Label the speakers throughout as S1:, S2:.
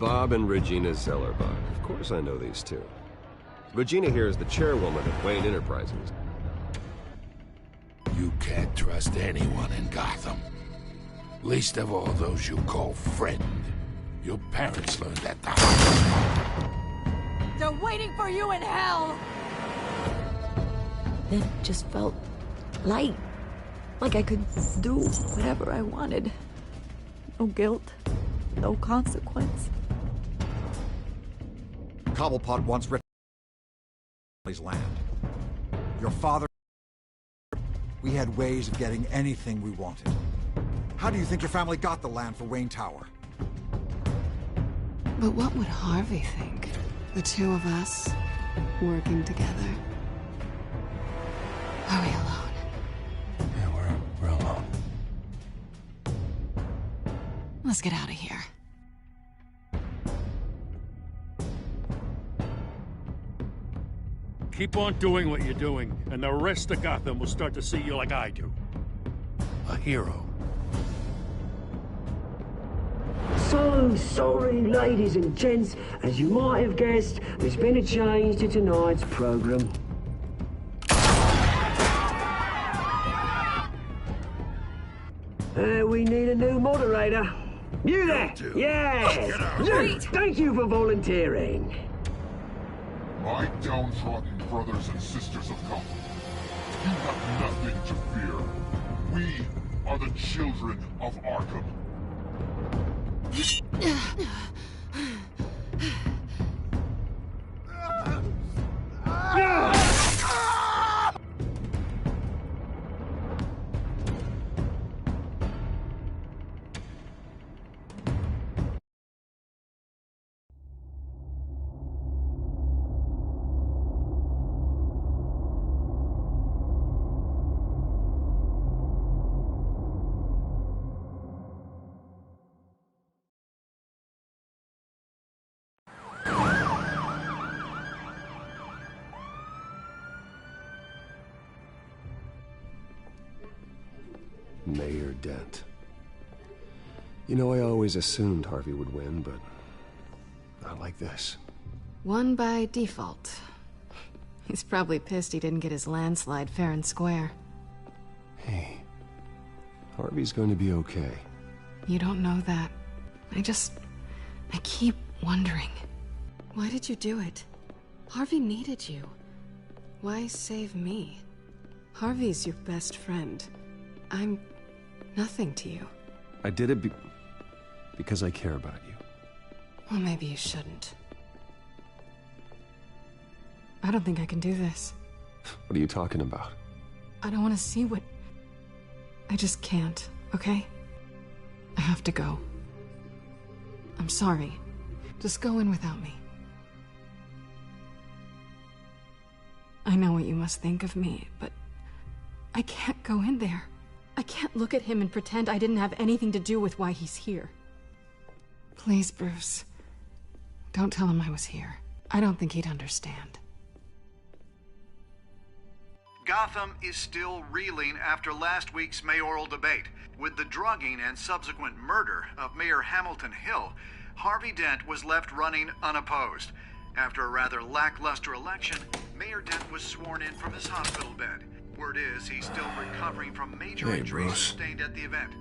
S1: Bob and Regina Zellerbach. Of course I know these two. Regina here is the chairwoman of Wayne Enterprises.
S2: You can't trust anyone in Gotham. Least of all those you call friend. Your parents learned that the hard way.
S3: They're waiting for you in hell!
S4: It just felt light. Like I could do whatever I wanted. No guilt. No consequence.
S5: Cobblepot once ripped his land. Your father... We had ways of getting anything we wanted. How do you think your family got the land for Wayne Tower?
S6: But what would Harvey think? The two of us, working together. Are we alone?
S2: Yeah, we're alone.
S6: Let's get out of here.
S7: Keep on doing what you're doing, and the rest of Gotham will start to see you like I do.
S2: A hero.
S8: So sorry, ladies and gents. As you might have guessed, there's been a change to tonight's program. We need a new moderator. You there? Yes! Luke, thank you for volunteering.
S9: My downtrodden brothers and sisters of Gotham, you have nothing to fear. We are the children of Arkham.
S1: Mayor Dent. You know, I always assumed Harvey would win, but not like this.
S6: Won by default. He's probably pissed he didn't get his landslide fair and square.
S1: Hey, Harvey's going to be okay.
S6: You don't know that. I keep wondering. Why did you do it? Harvey needed you. Why save me? Harvey's your best friend. I'm nothing to you.
S1: I did it because I care about you.
S6: Well, maybe you shouldn't. I don't think I can do this.
S1: What are you talking about?
S6: I don't want to see what... I just can't, okay? I have to go. I'm sorry. Just go in without me. I know what you must think of me, but I can't go in there. I can't look at him and pretend I didn't have anything to do with why he's here. Please, Bruce. Don't tell him I was here. I don't think he'd understand.
S10: Gotham is still reeling after last week's mayoral debate. With the drugging and subsequent murder of Mayor Hamilton Hill, Harvey Dent was left running unopposed. After a rather lackluster election, Mayor Dent was sworn in from his hospital bed. Word is he's still recovering from major injuries sustained at the event.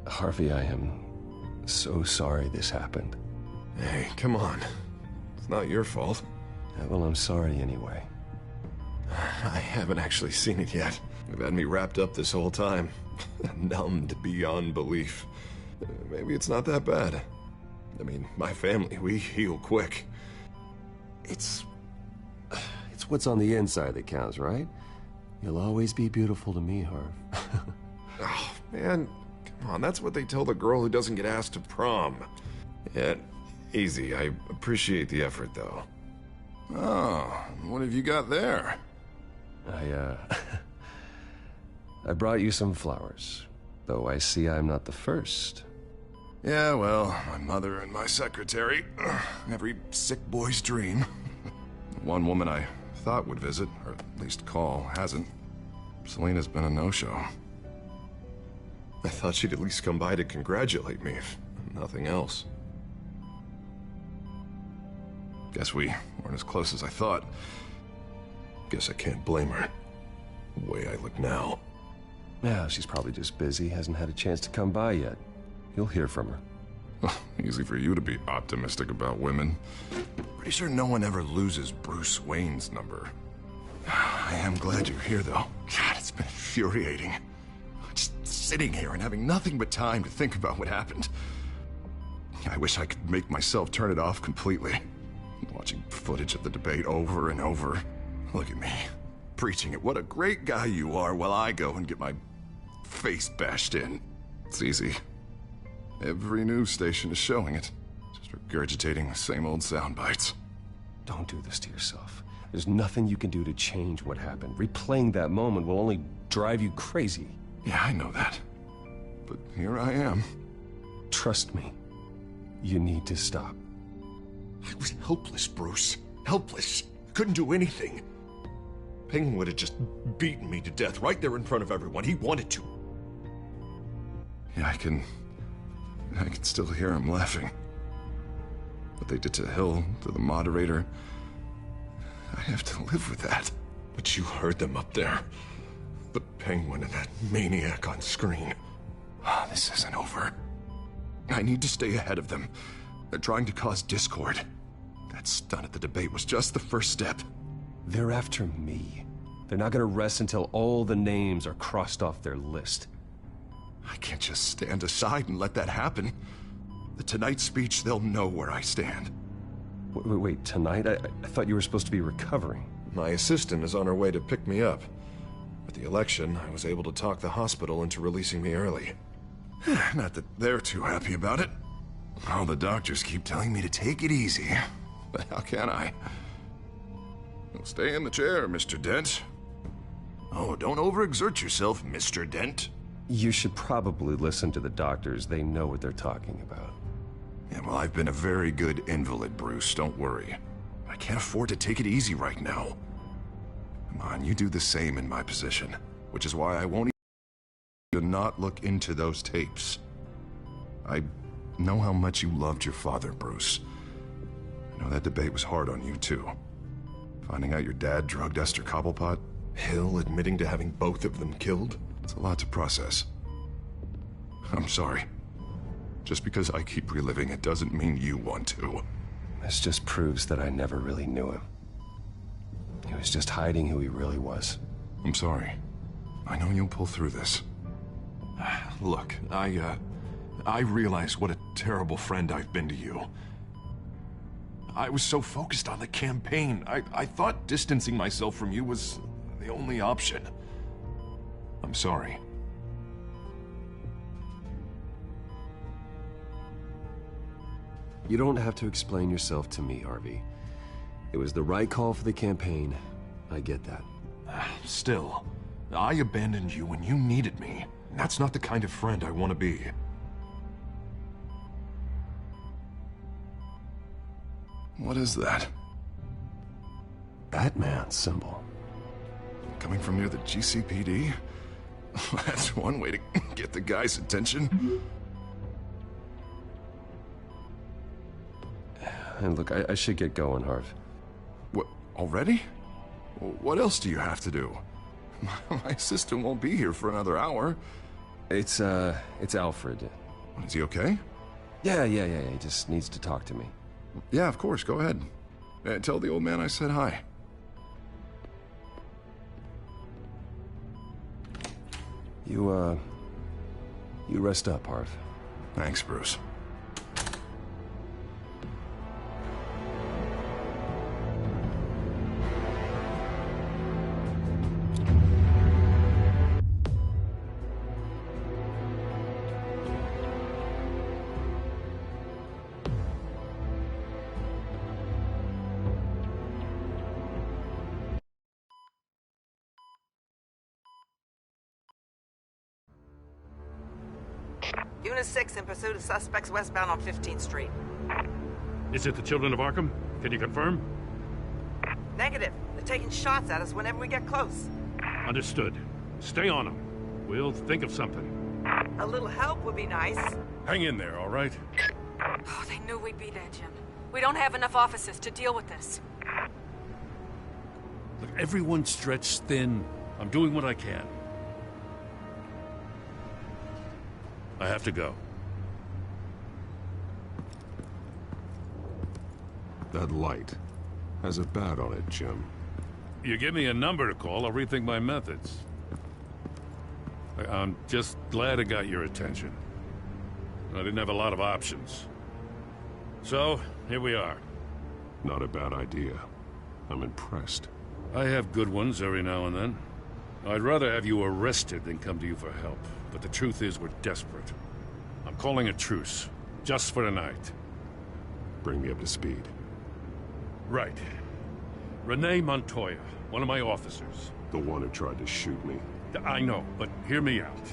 S1: Harvey, I am so sorry this happened.
S11: Hey, come on. It's not your fault.
S1: Yeah, well, I'm sorry anyway.
S11: I haven't actually seen it yet. You've had me wrapped up this whole time. Numbed beyond belief. Maybe it's not that bad. I mean, my family, we heal quick.
S1: It's what's on the inside that counts, right? You'll always be beautiful to me, Harv.
S11: Oh, man. Come on, that's what they tell the girl who doesn't get asked to prom. Yeah, easy. I appreciate the effort, though.
S9: Oh, what have you got there?
S1: I brought you some flowers. Though I see I'm not the first.
S11: Yeah, well, my mother and my secretary. Every sick boy's dream. One woman I thought would visit, or at least call, hasn't. Selena's been a no-show. I thought she'd at least come by to congratulate me, if nothing else. Guess we weren't as close as I thought. Guess I can't blame her. The way I look now.
S1: Yeah, she's probably just busy, hasn't had a chance to come by yet. You'll hear from her.
S11: Easy for you to be optimistic about women. Pretty sure no one ever loses Bruce Wayne's number. I am glad you're here, though. God, it's been infuriating. Just sitting here and having nothing but time to think about what happened. I wish I could make myself turn it off completely. Watching footage of the debate over and over. Look at me, preaching it. What a great guy you are, while I go and get my face bashed in. It's easy. Every news station is showing it. Just regurgitating the same old sound bites.
S1: Don't do this to yourself. There's nothing you can do to change what happened. Replaying that moment will only drive you crazy.
S11: Yeah, I know that. But here I am.
S1: Trust me. You need to stop.
S11: I was helpless, Bruce. Helpless. Couldn't do anything. Penguin would have just beaten me to death right there in front of everyone. He wanted to. Yeah, I can still hear him laughing. What they did to Hill, to the moderator, I have to live with that. But you heard them up there. The Penguin and that maniac on screen. This isn't over. I need to stay ahead of them. They're trying to cause discord. That stunt at the debate was just the first step.
S1: They're after me. They're not gonna rest until all the names are crossed off their list.
S11: I can't just stand aside and let that happen. The Tonight speech, they'll know where I stand.
S1: Wait, tonight? I thought you were supposed to be recovering.
S11: My assistant is on her way to pick me up. With the election, I was able to talk the hospital into releasing me early. Not that they're too happy about it. All the doctors keep telling me to take it easy. But how can I? Well, stay in the chair, Mr. Dent. Oh, don't overexert yourself, Mr. Dent.
S1: You should probably listen to the doctors. They know what they're talking about.
S11: Yeah, well, I've been a very good invalid, Bruce. Don't worry. I can't afford to take it easy right now. Come on, you do the same in my position. Which is why I won't even not look into those tapes. I know how much you loved your father, Bruce. I know that debate was hard on you, too. Finding out your dad drugged Esther Cobblepot, Hill admitting to having both of them killed, it's a lot to process. I'm sorry. Just because I keep reliving it doesn't mean you want to.
S1: This just proves that I never really knew him. He was just hiding who he really was.
S11: I'm sorry. I know you'll pull through this. Look, I realize what a terrible friend I've been to you. I was so focused on the campaign. I thought distancing myself from you was the only option. I'm sorry.
S1: You don't have to explain yourself to me, Harvey. It was the right call for the campaign. I get that.
S11: Still, I abandoned you when you needed me. That's not the kind of friend I want to be. What is that?
S1: Batman symbol.
S11: Coming from near the GCPD? That's one way to get the guy's attention.
S1: And look, I should get going, Harv.
S11: What, already? What else do you have to do? My assistant won't be here for another hour.
S1: It's Alfred.
S11: Is he okay?
S1: Yeah, he just needs to talk to me.
S11: Yeah, of course, go ahead. Tell the old man I said hi.
S1: You rest up, Harv.
S11: Thanks, Bruce.
S12: Unit 6 in pursuit of suspects westbound on 15th Street.
S7: Is it the Children of Arkham? Can you confirm?
S12: Negative. They're taking shots at us whenever we get close.
S7: Understood. Stay on them. We'll think of something.
S12: A little help would be nice.
S7: Hang in there, all right?
S3: Oh, they knew we'd be there, Jim. We don't have enough officers to deal with this.
S7: Look, everyone's stretched thin. I'm doing what I can. I have to go.
S1: That light has a bat on it, Jim.
S7: You give me a number to call, I'll rethink my methods. I'm just glad I got your attention. I didn't have a lot of options. So, here we are.
S1: Not a bad idea. I'm impressed.
S7: I have good ones every now and then. I'd rather have you arrested than come to you for help. But the truth is, we're desperate. I'm calling a truce. Just for tonight.
S1: Bring me up to speed.
S7: Right. Renee Montoya, one of my officers.
S1: The one who tried to shoot me.
S7: I know, but hear me out.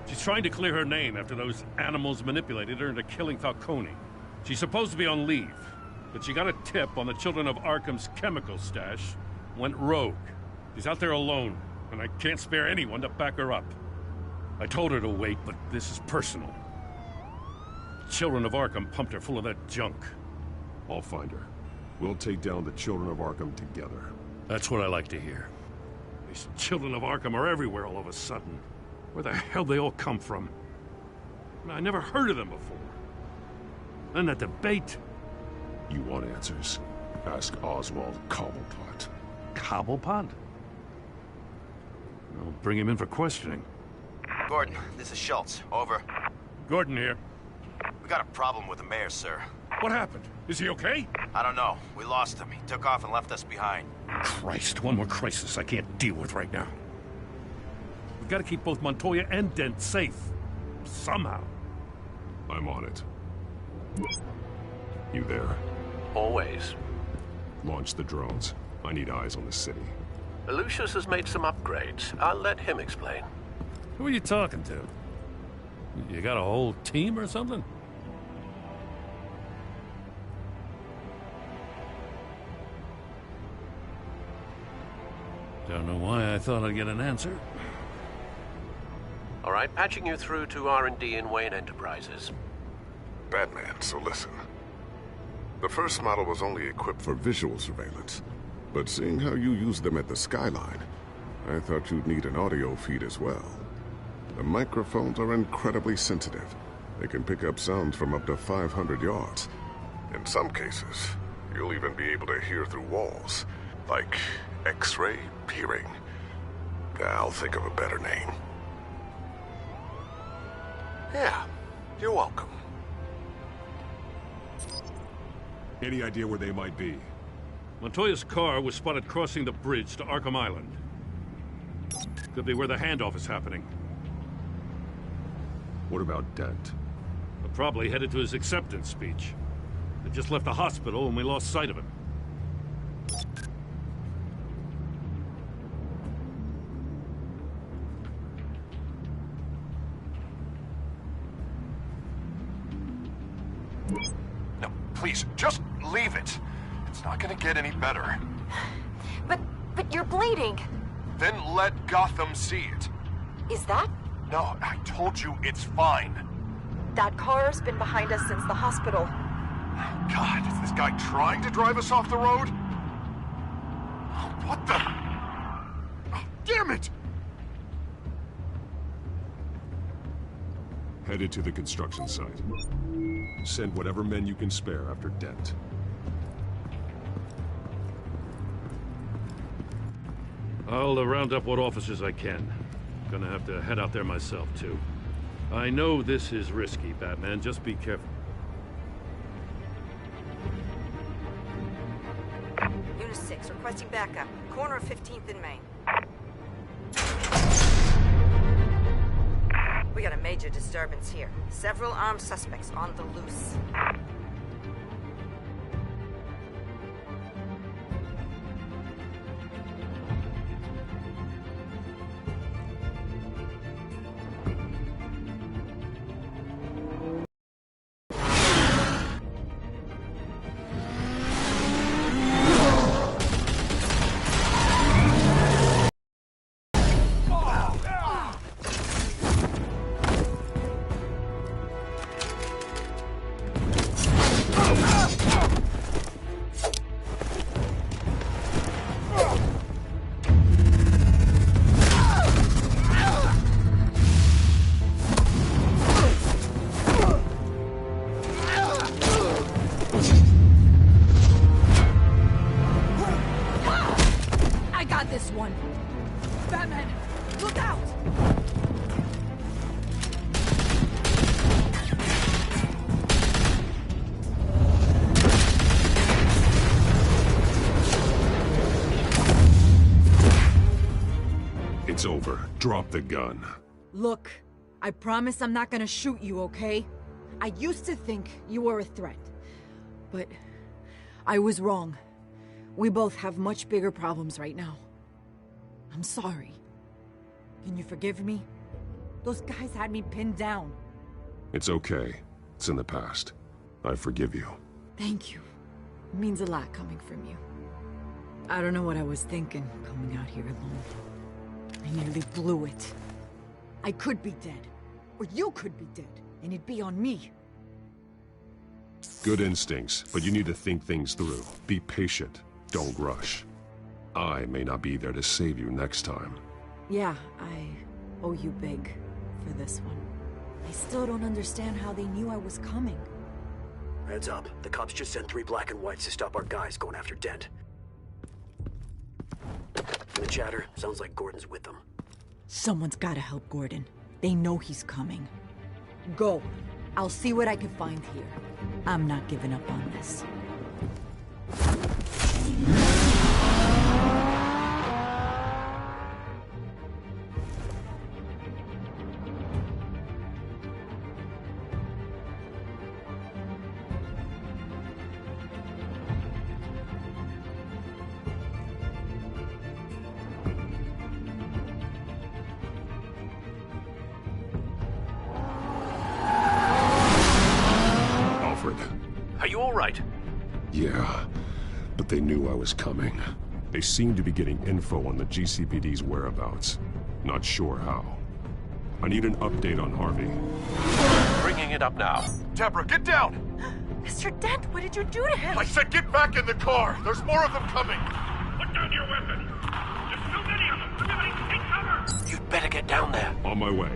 S7: She's trying to clear her name after those animals manipulated her into killing Falcone. She's supposed to be on leave, but she got a tip on the Children of Arkham's chemical stash, went rogue. She's out there alone, and I can't spare anyone to back her up. I told her to wait, but this is personal. Children of Arkham pumped her full of that junk.
S1: I'll find her. We'll take down the Children of Arkham together.
S7: That's what I like to hear. These Children of Arkham are everywhere all of a sudden. Where the hell they all come from? I never heard of them before. Then that debate.
S1: You want answers? Ask Oswald Cobblepot.
S7: Cobblepot? I'll bring him in for questioning.
S13: Gordon, this is Schultz. Over.
S7: Gordon here.
S13: We got a problem with the mayor, sir.
S7: What happened? Is he okay?
S13: I don't know. We lost him. He took off and left us behind.
S7: Christ, one more crisis I can't deal with right now. We've got to keep both Montoya and Dent safe. Somehow.
S1: I'm on it. You there?
S14: Always.
S1: Launch the drones. I need eyes on the city.
S14: Lucius has made some upgrades. I'll let him explain.
S7: Who are you talking to? You got a whole team or something? Don't know why I thought I'd get an answer.
S14: All right, patching you through to R&D in Wayne Enterprises.
S15: Batman, so listen. The first model was only equipped for visual surveillance, but seeing how you use them at the Skyline, I thought you'd need an audio feed as well. The microphones are incredibly sensitive. They can pick up sounds from up to 500 yards. In some cases, you'll even be able to hear through walls, like X-ray peering. I'll think of a better name.
S14: Yeah, you're welcome.
S1: Any idea where they might be?
S7: Montoya's car was spotted crossing the bridge to Arkham Island. Could be where the handoff is happening.
S1: What about Dent?
S7: Probably headed to his acceptance speech. They just left the hospital and we lost sight of him.
S16: No, please, just leave it. It's not gonna get any better.
S3: But you're bleeding.
S16: Then let Gotham see it.
S3: Is that?
S16: No, I told you it's fine.
S3: That car's been behind us since the hospital.
S16: God, is this guy trying to drive us off the road? What the? Oh, damn it!
S1: Headed to the construction site. Send whatever men you can spare after Dent.
S7: I'll round up what officers I can. Gonna have to head out there myself, too. I know this is risky, Batman. Just be careful.
S12: Unit 6, requesting backup. Corner of 15th and Main. We got a major disturbance here. Several armed suspects on the loose.
S4: one. Batman, look out!
S7: It's over. Drop the gun.
S4: Look, I promise I'm not gonna shoot you, okay? I used to think you were a threat, but I was wrong. We both have much bigger problems right now. I'm sorry. Can you forgive me? Those guys had me pinned down.
S7: It's okay. It's in the past. I forgive you.
S4: Thank you. It means a lot coming from you. I don't know what I was thinking coming out here alone. I nearly blew it. I could be dead. Or you could be dead. And it'd be on me.
S7: Good instincts, but you need to think things through. Be patient. Don't rush. I may not be there to save you next time.
S4: Yeah, I owe you big for this one. I still don't understand how they knew I was coming.
S17: Heads up. The cops just sent 3 black and whites to stop our guys going after Dent. From the chatter, sounds like Gordon's with them.
S4: Someone's gotta help Gordon. They know he's coming. Go. I'll see what I can find here. I'm not giving up on this.
S14: Are you all right?
S7: Yeah, but they knew I was coming. They seem to be getting info on the GCPD's whereabouts. Not sure how. I need an update on Harvey.
S14: Bringing it up now.
S16: Deborah, get down!
S4: Mr. Dent, what did you do to him?
S16: I said get back in the car! There's more of them coming!
S18: Put down your weapon! There's so many of them! Everybody take cover!
S14: You'd better get down there.
S7: On my way.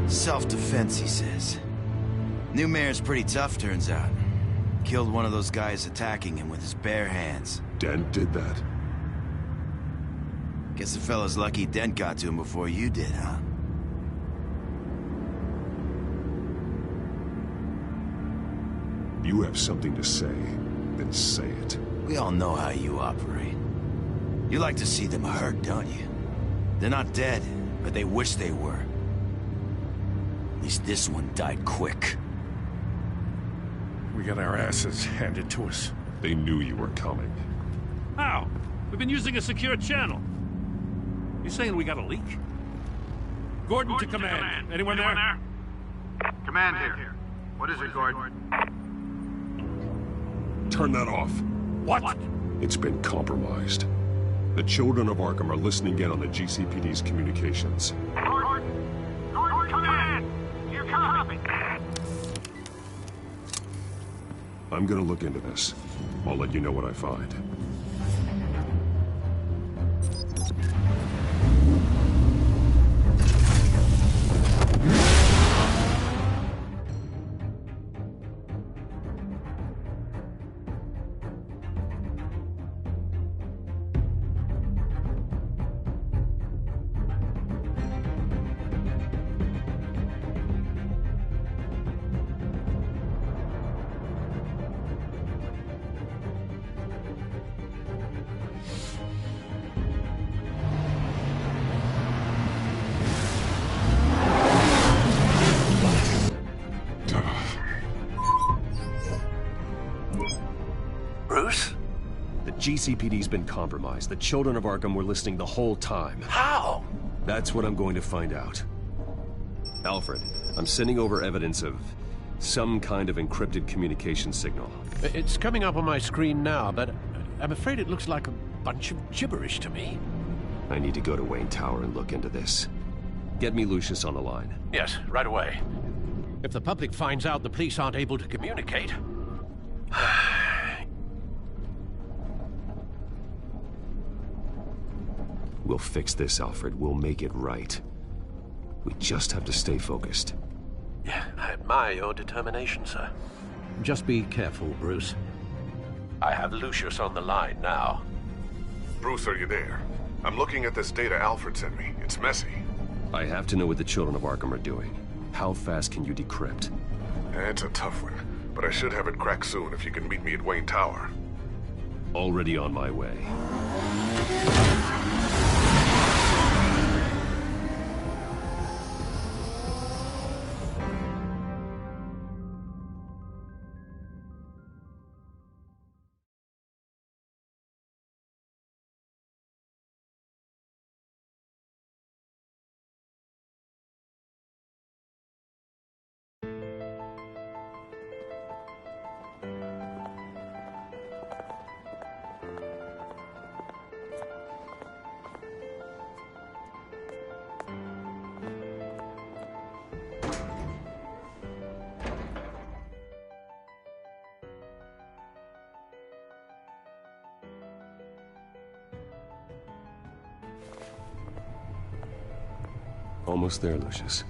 S13: Self-defense, he says. New mayor's pretty tough, turns out. Killed one of those guys attacking him with his bare hands.
S7: Dent did that?
S13: Guess the fella's lucky Dent got to him before you did, huh?
S7: You have something to say, then say it.
S13: We all know how you operate. You like to see them hurt, don't you? They're not dead, but they wish they were. At least this one died quick.
S7: We got our asses handed to us. They knew you were coming. How? We've been using a secure channel. You saying we got a leak? Gordon to command. Anyone there?
S10: Command here. What is it, Gordon?
S7: Turn that off. What? It's been compromised. The children of Arkham are listening in on the GCPD's communications.
S18: Gordon, command! You copy?
S7: I'm gonna look into this. I'll let you know what I find.
S1: GCPD's been compromised. The Children of Arkham were listening the whole time.
S14: How?
S1: That's what I'm going to find out. Alfred, I'm sending over evidence of some kind of encrypted communication signal.
S14: It's coming up on my screen now, but I'm afraid it looks like a bunch of gibberish to me.
S1: I need to go to Wayne Tower and look into this. Get me Lucius on the line.
S14: Yes, right away. If the public finds out the police aren't able to communicate...
S1: We'll fix this, Alfred. We'll make it right. We just have to stay focused.
S14: Yeah, I admire your determination, sir. Just be careful, Bruce. I have Lucius on the line now.
S15: Bruce, are you there? I'm looking at this data Alfred sent me. It's messy.
S1: I have to know what the Children of Arkham are doing. How fast can you decrypt?
S15: It's a tough one, but I should have it cracked soon if you can meet me at Wayne Tower.
S1: Already on my way. Almost there, Lucius.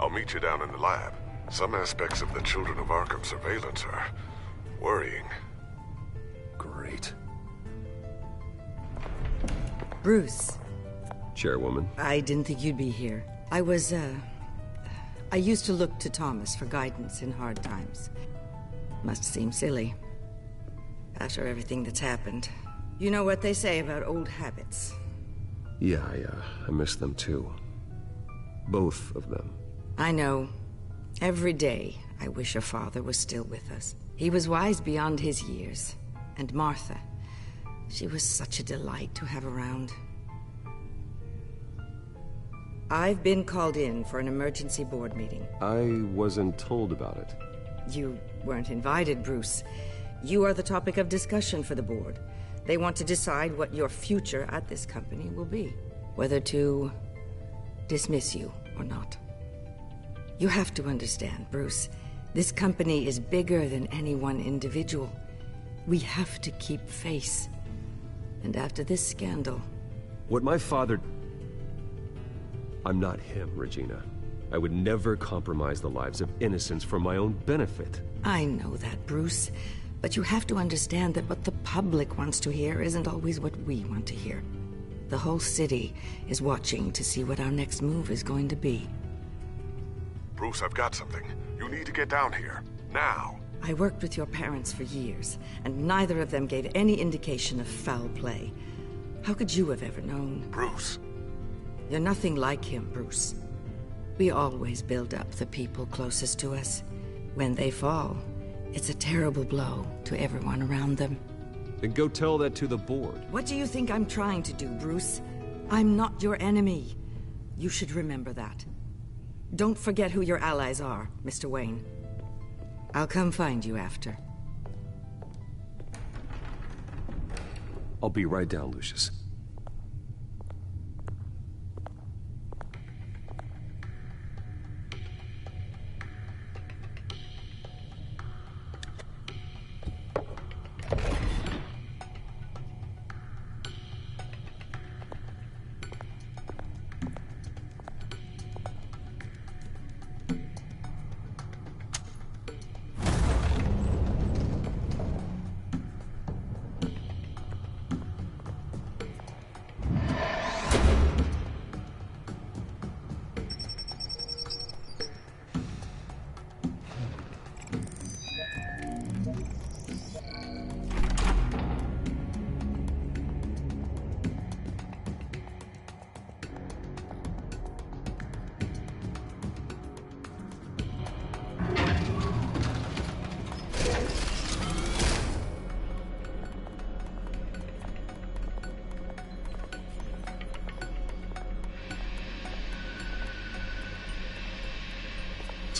S15: I'll meet you down in the lab. Some aspects of the Children of Arkham surveillance are worrying.
S1: Great.
S19: Bruce.
S1: Chairwoman.
S19: I didn't think you'd be here. I used to look to Thomas for guidance in hard times. Must seem silly. After everything that's happened. You know what they say about old habits.
S1: Yeah, I miss them too. Both of them.
S19: I know. Every day, I wish your father was still with us. He was wise beyond his years. And Martha, she was such a delight to have around. I've been called in for an emergency board meeting.
S1: I wasn't told about it.
S19: You weren't invited, Bruce. You are the topic of discussion for the board. They want to decide what your future at this company will be. Whether to dismiss you or not. You have to understand, Bruce. This company is bigger than any one individual. We have to keep face. And after this scandal...
S1: What my father... I'm not him, Regina. I would never compromise the lives of innocents for my own benefit.
S19: I know that, Bruce. But you have to understand that what the public wants to hear isn't always what we want to hear. The whole city is watching to see what our next move is going to be.
S15: Bruce, I've got something. You need to get down here. Now.
S19: I worked with your parents for years, and neither of them gave any indication of foul play. How could you have ever known?
S15: Bruce.
S19: You're nothing like him, Bruce. We always build up the people closest to us. When they fall, it's a terrible blow to everyone around them.
S1: Then go tell that to the board.
S19: What do you think I'm trying to do, Bruce? I'm not your enemy. You should remember that. Don't forget who your allies are, Mr. Wayne. I'll come find you after.
S1: I'll be right down, Lucius.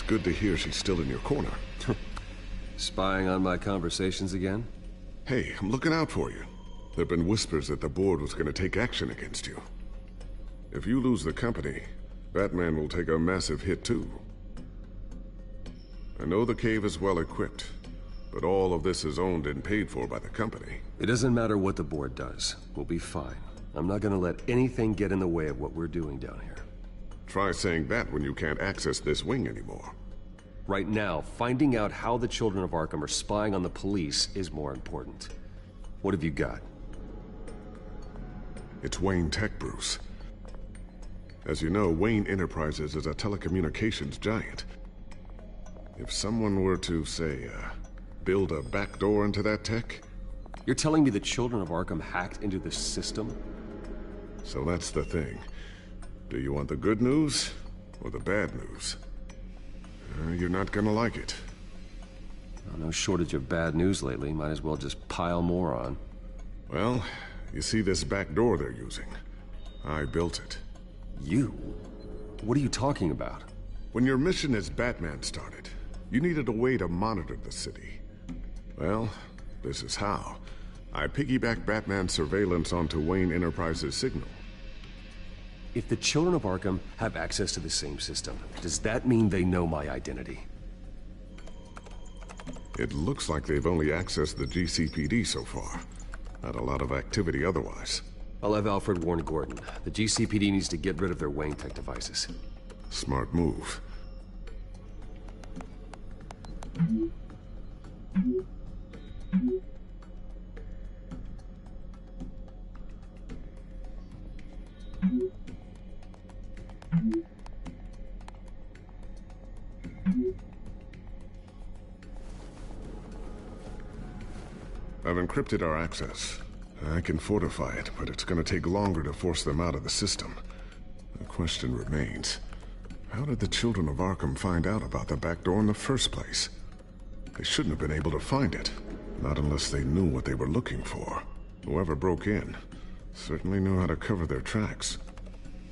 S15: good to hear she's still in your corner.
S1: Spying on my conversations again?
S15: Hey, I'm looking out for you. There have been whispers that the board was going to take action against you. If you lose the company, Batman will take a massive hit too. I know the cave is well equipped, but all of this is owned and paid for by the company.
S1: It doesn't matter what the board does. We'll be fine. I'm not gonna let anything get in the way of what we're doing down here.
S15: Try saying that when you can't access this wing anymore.
S1: Right now, finding out how the Children of Arkham are spying on the police is more important. What have you got?
S15: It's Wayne Tech, Bruce. As you know, Wayne Enterprises is a telecommunications giant. If someone were to, say, build a backdoor into that tech...
S1: You're telling me the Children of Arkham hacked into this system?
S15: So that's the thing. Do you want the good news or the bad news? You're not gonna like it.
S1: No shortage of bad news lately. Might as well just pile more on.
S15: Well, you see this back door they're using? I built it.
S1: You? What are you talking about?
S15: When your mission as Batman started, you needed a way to monitor the city. Well, this is how. I piggybacked Batman's surveillance onto Wayne Enterprises' signal.
S1: If the Children of Arkham have access to the same system, does that mean they know my identity?
S15: It looks like they've only accessed the GCPD so far. Not a lot of activity otherwise.
S1: I'll have Alfred warn Gordon. The GCPD needs to get rid of their Wayne Tech devices.
S15: Smart move. I've encrypted our access. I can fortify it, but it's gonna take longer to force them out of the system. The question remains, how did the Children of Arkham find out about the back door in the first place? They shouldn't have been able to find it, not unless they knew what they were looking for. Whoever broke in certainly knew how to cover their tracks.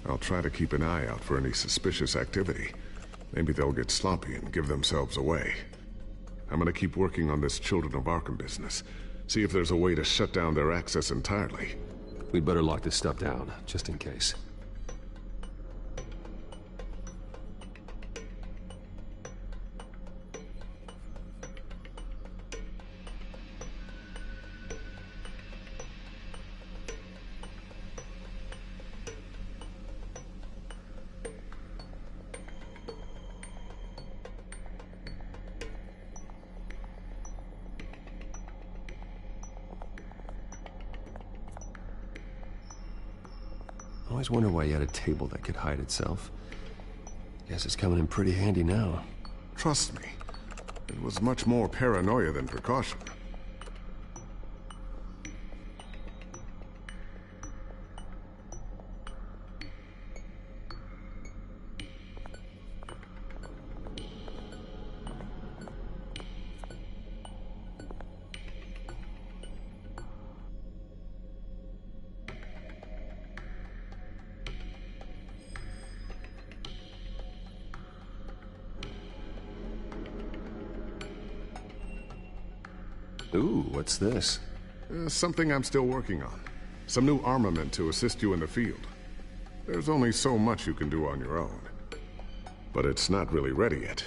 S15: I'll try to keep an eye out for any suspicious activity. Maybe they'll get sloppy and give themselves away. I'm gonna keep working on this Children of Arkham business. See if there's a way to shut down their access entirely.
S1: We'd better lock this stuff down, just in case. I always wonder why you had a table that could hide itself. Guess it's coming in pretty handy now.
S15: Trust me, it was much more paranoia than precaution.
S1: Ooh, what's this?
S15: Something I'm still working on. Some new armament to assist you in the field. There's only so much you can do on your own. But it's not really ready yet.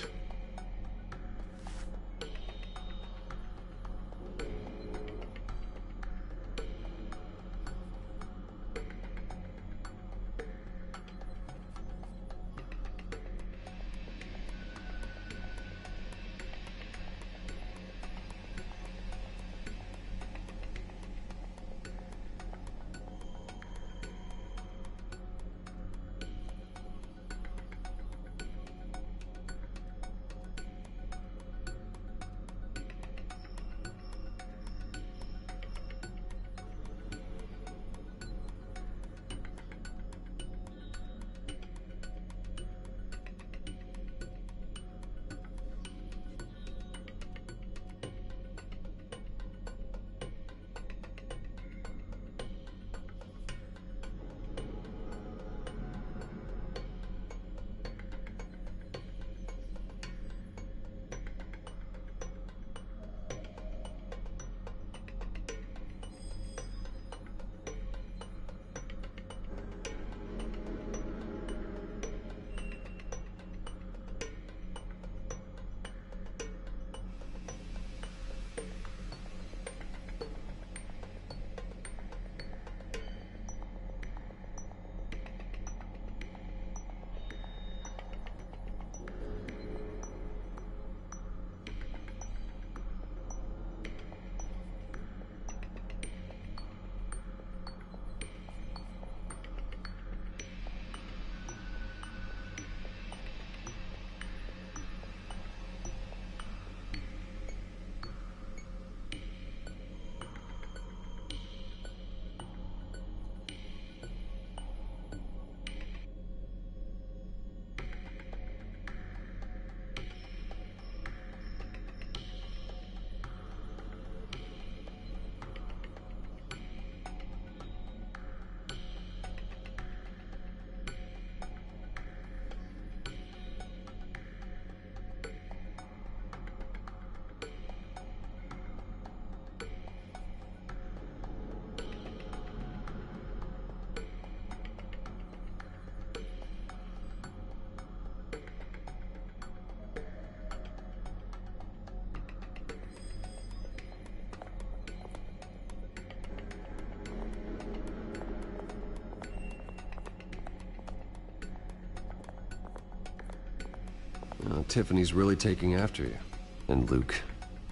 S1: Well, Tiffany's really taking after you. And Luke,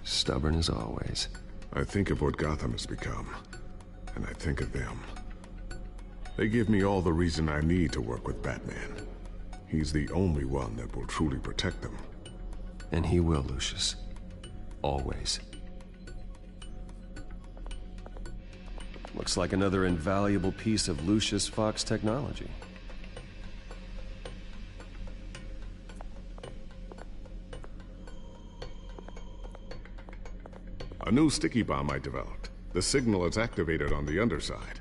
S1: stubborn as always.
S15: I think of what Gotham has become, and I think of them. They give me all the reason I need to work with Batman. He's the only one that will truly protect them.
S1: And he will, Lucius. Always. Looks like another invaluable piece of Lucius Fox technology.
S15: A new sticky bomb I developed. The signal is activated on the underside.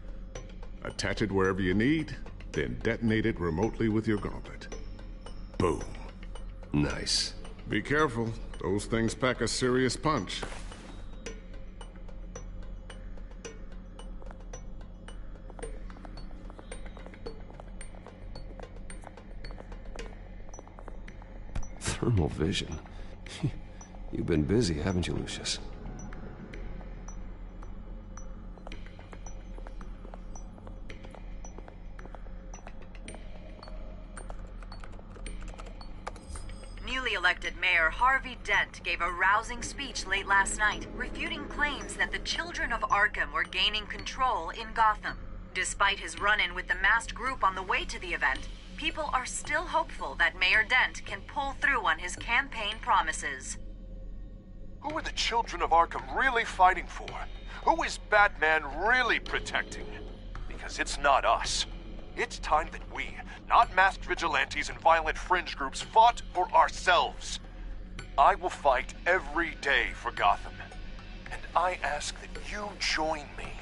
S15: Attach it wherever you need, then detonate it remotely with your gauntlet. Boom.
S1: Nice.
S15: Be careful. Those things pack a serious punch.
S1: Thermal vision. You've been busy, haven't you, Lucius?
S20: Newly elected Mayor Harvey Dent gave a rousing speech late last night, refuting claims that the children of Arkham were gaining control in Gotham. Despite his run-in with the masked group on the way to the event, people are still hopeful that Mayor Dent can pull through on his campaign promises.
S16: Who are the children of Arkham really fighting for? Who is Batman really protecting? Because it's not us. It's time that we, not masked vigilantes and violent fringe groups, fought for ourselves. I will fight every day for Gotham. And I ask that you join me.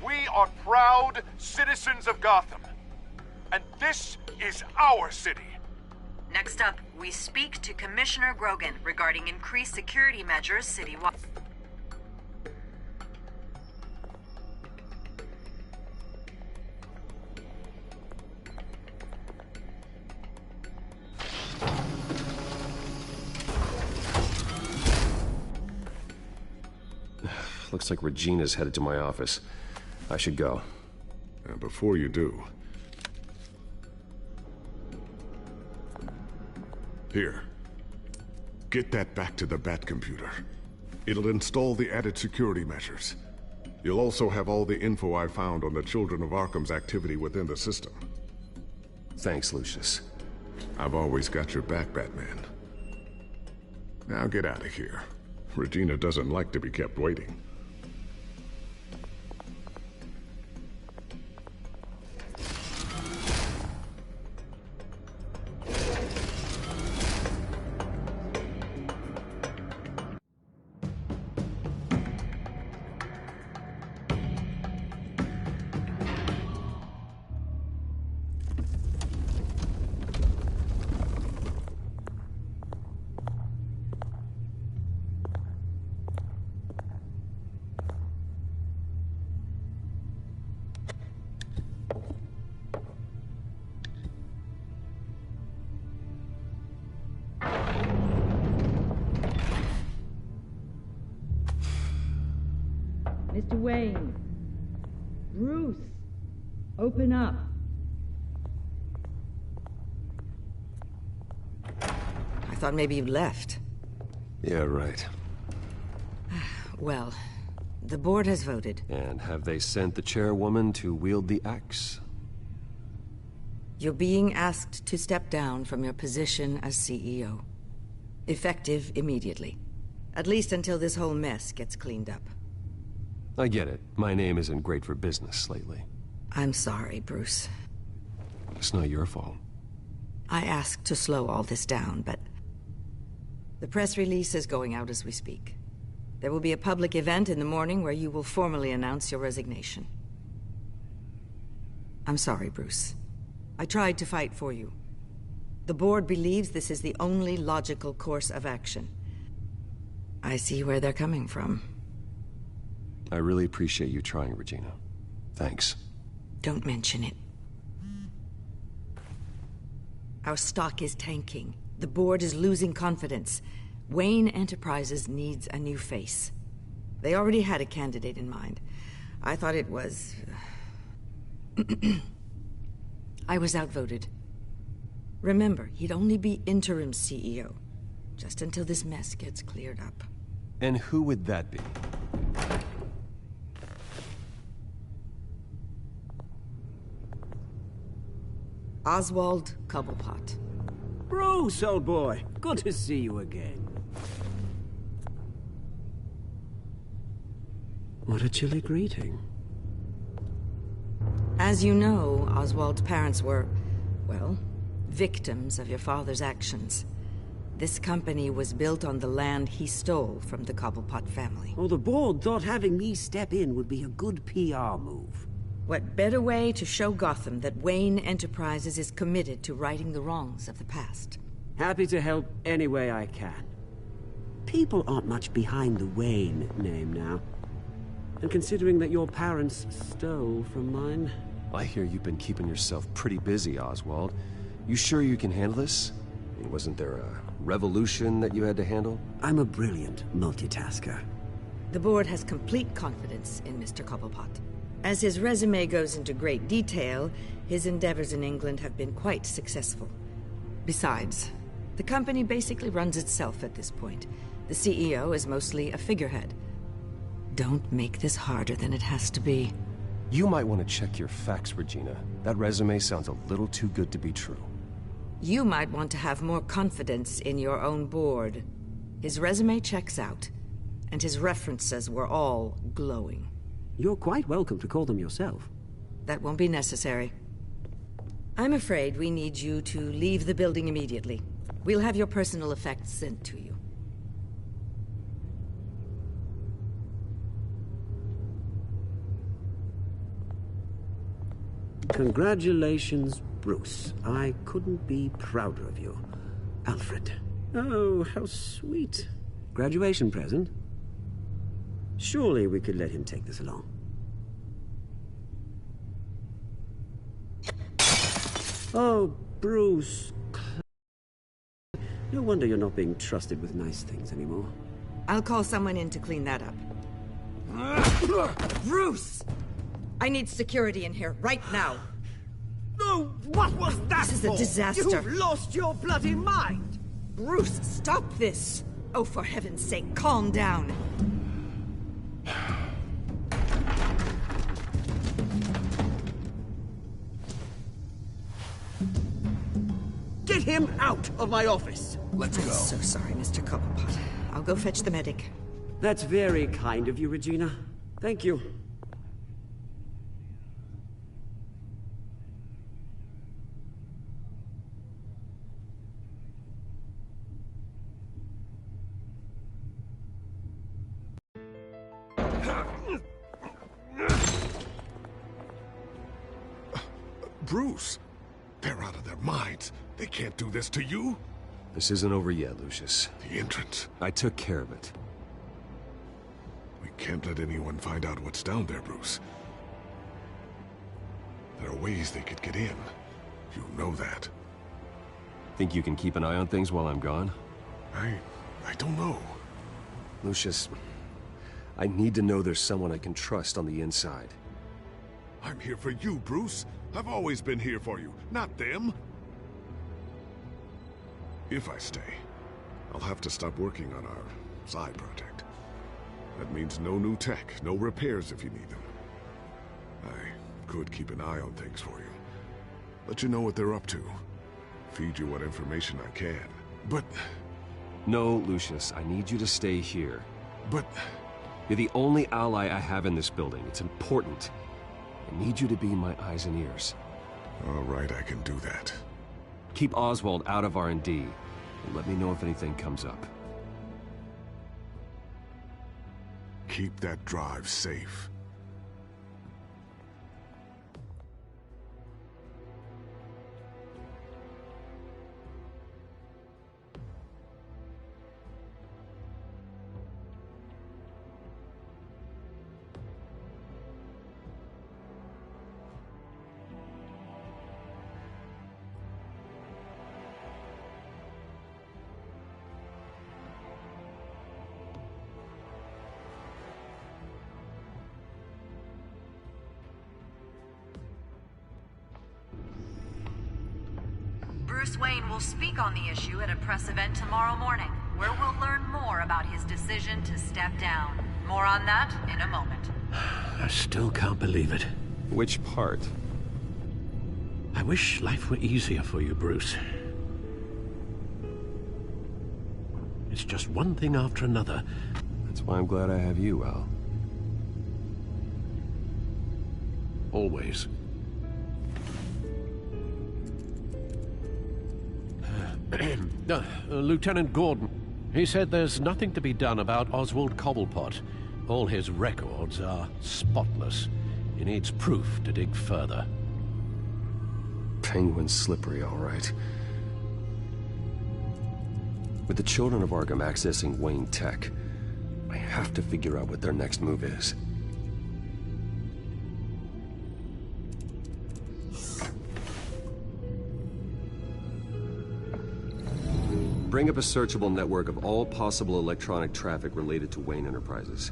S16: We are proud citizens of Gotham. And this is our city.
S20: Next up, we speak to Commissioner Grogan regarding increased security measures citywide.
S1: Looks like Regina's headed to my office. I should go.
S15: And before you do... Here. Get that back to the Batcomputer. It'll install the added security measures. You'll also have all the info I found on the Children of Arkham's activity within the system.
S1: Thanks, Lucius.
S15: I've always got your back, Batman. Now get out of here. Regina doesn't like to be kept waiting.
S19: Mr. Wayne. Bruce. Open up. I thought maybe you'd left.
S1: Yeah, right.
S19: Well, the board has voted.
S1: And have they sent the chairwoman to wield the axe?
S19: You're being asked to step down from your position as CEO. Effective immediately. At least until this whole mess gets cleaned up.
S1: I get it. My name isn't great for business lately.
S19: I'm sorry, Bruce.
S1: It's not your fault.
S19: I asked to slow all this down, but... the press release is going out as we speak. There will be a public event in the morning where you will formally announce your resignation. I'm sorry, Bruce. I tried to fight for you. The board believes this is the only logical course of action. I see where they're coming from.
S1: I really appreciate you trying, Regina. Thanks.
S19: Don't mention it. Our stock is tanking. The board is losing confidence. Wayne Enterprises needs a new face. They already had a candidate in mind. I thought it was... I was outvoted. Remember, he'd only be interim CEO, just until this mess gets cleared up.
S1: And who would that be?
S19: Oswald Cobblepot.
S17: Bruce, old boy. Good to see you again. What a chilly greeting.
S19: As you know, Oswald's parents were, well, victims of your father's actions. This company was built on the land he stole from the Cobblepot family.
S17: Oh, the board thought having me step in would be a good PR move.
S19: What better way to show Gotham that Wayne Enterprises is committed to righting the wrongs of the past?
S17: Happy to help any way I can. People aren't much behind the Wayne name now. And considering that your parents stole from mine...
S1: I hear you've been keeping yourself pretty busy, Oswald. You sure you can handle this? Wasn't there a revolution that you had to handle?
S17: I'm a brilliant multitasker.
S19: The board has complete confidence in Mr. Cobblepot. As his resume goes into great detail, his endeavors in England have been quite successful. Besides, the company basically runs itself at this point. The CEO is mostly a figurehead. Don't make this harder than it has to be.
S1: You might want to check your facts, Regina. That resume sounds a little too good to be true.
S19: You might want to have more confidence in your own board. His resume checks out, and his references were all glowing.
S17: You're quite welcome to call them yourself.
S19: That won't be necessary. I'm afraid we need you to leave the building immediately. We'll have your personal effects sent to you.
S17: Congratulations, Bruce. I couldn't be prouder of you. Alfred. Oh, how sweet. Graduation present? Surely we could let him take this along. Oh, Bruce. No wonder you're not being trusted with nice things anymore.
S19: I'll call someone in to clean that up. Bruce! I need security in here, right now.
S17: No, what was that
S19: This is a disaster.
S17: You've lost your bloody mind!
S19: Bruce, stop this! Oh, for heaven's sake, calm down.
S17: Get him out of my office!
S19: Let's go. I'm so sorry, Mr. Cobblepot. I'll go fetch the medic.
S17: That's very kind of you, Regina. Thank you.
S15: Bruce, they're out of their minds. They can't do this to you.
S1: This isn't over yet, Lucius.
S15: The entrance.
S1: I took care of it.
S15: We can't let anyone find out what's down there, Bruce. There are ways they could get in. You know that.
S1: Think you can keep an eye on things while I'm gone?
S15: I don't know.
S1: Lucius, I need to know there's someone I can trust on the inside.
S15: I'm here for you, Bruce. I've always been here for you, not them. If I stay, I'll have to stop working on our side project. That means no new tech, no repairs if you need them. I could keep an eye on things for you. Let you know what they're up to. Feed you what information I can. But...
S1: No, Lucius, I need you to stay here.
S15: But...
S1: You're the only ally I have in this building. It's important. I need you to be my eyes and ears.
S15: All right, I can do that.
S1: Keep Oswald out of R&D, and let me know if anything comes up.
S15: Keep that drive safe.
S20: Bruce Wayne will speak on the issue at a press event tomorrow morning, where we'll learn more about his decision to step down. More on that in a moment.
S14: I still can't believe it.
S1: Which part?
S14: I wish life were easier for you, Bruce. It's just one thing after another.
S1: That's why I'm glad I have you, Al.
S14: Always. Lieutenant Gordon. He said there's nothing to be done about Oswald Cobblepot. All his records are spotless. He needs proof to dig further.
S1: Penguin's slippery, all right. With the Children of Arkham accessing Wayne Tech, I have to figure out what their next move is. Bring up a searchable network of all possible electronic traffic related to Wayne Enterprises.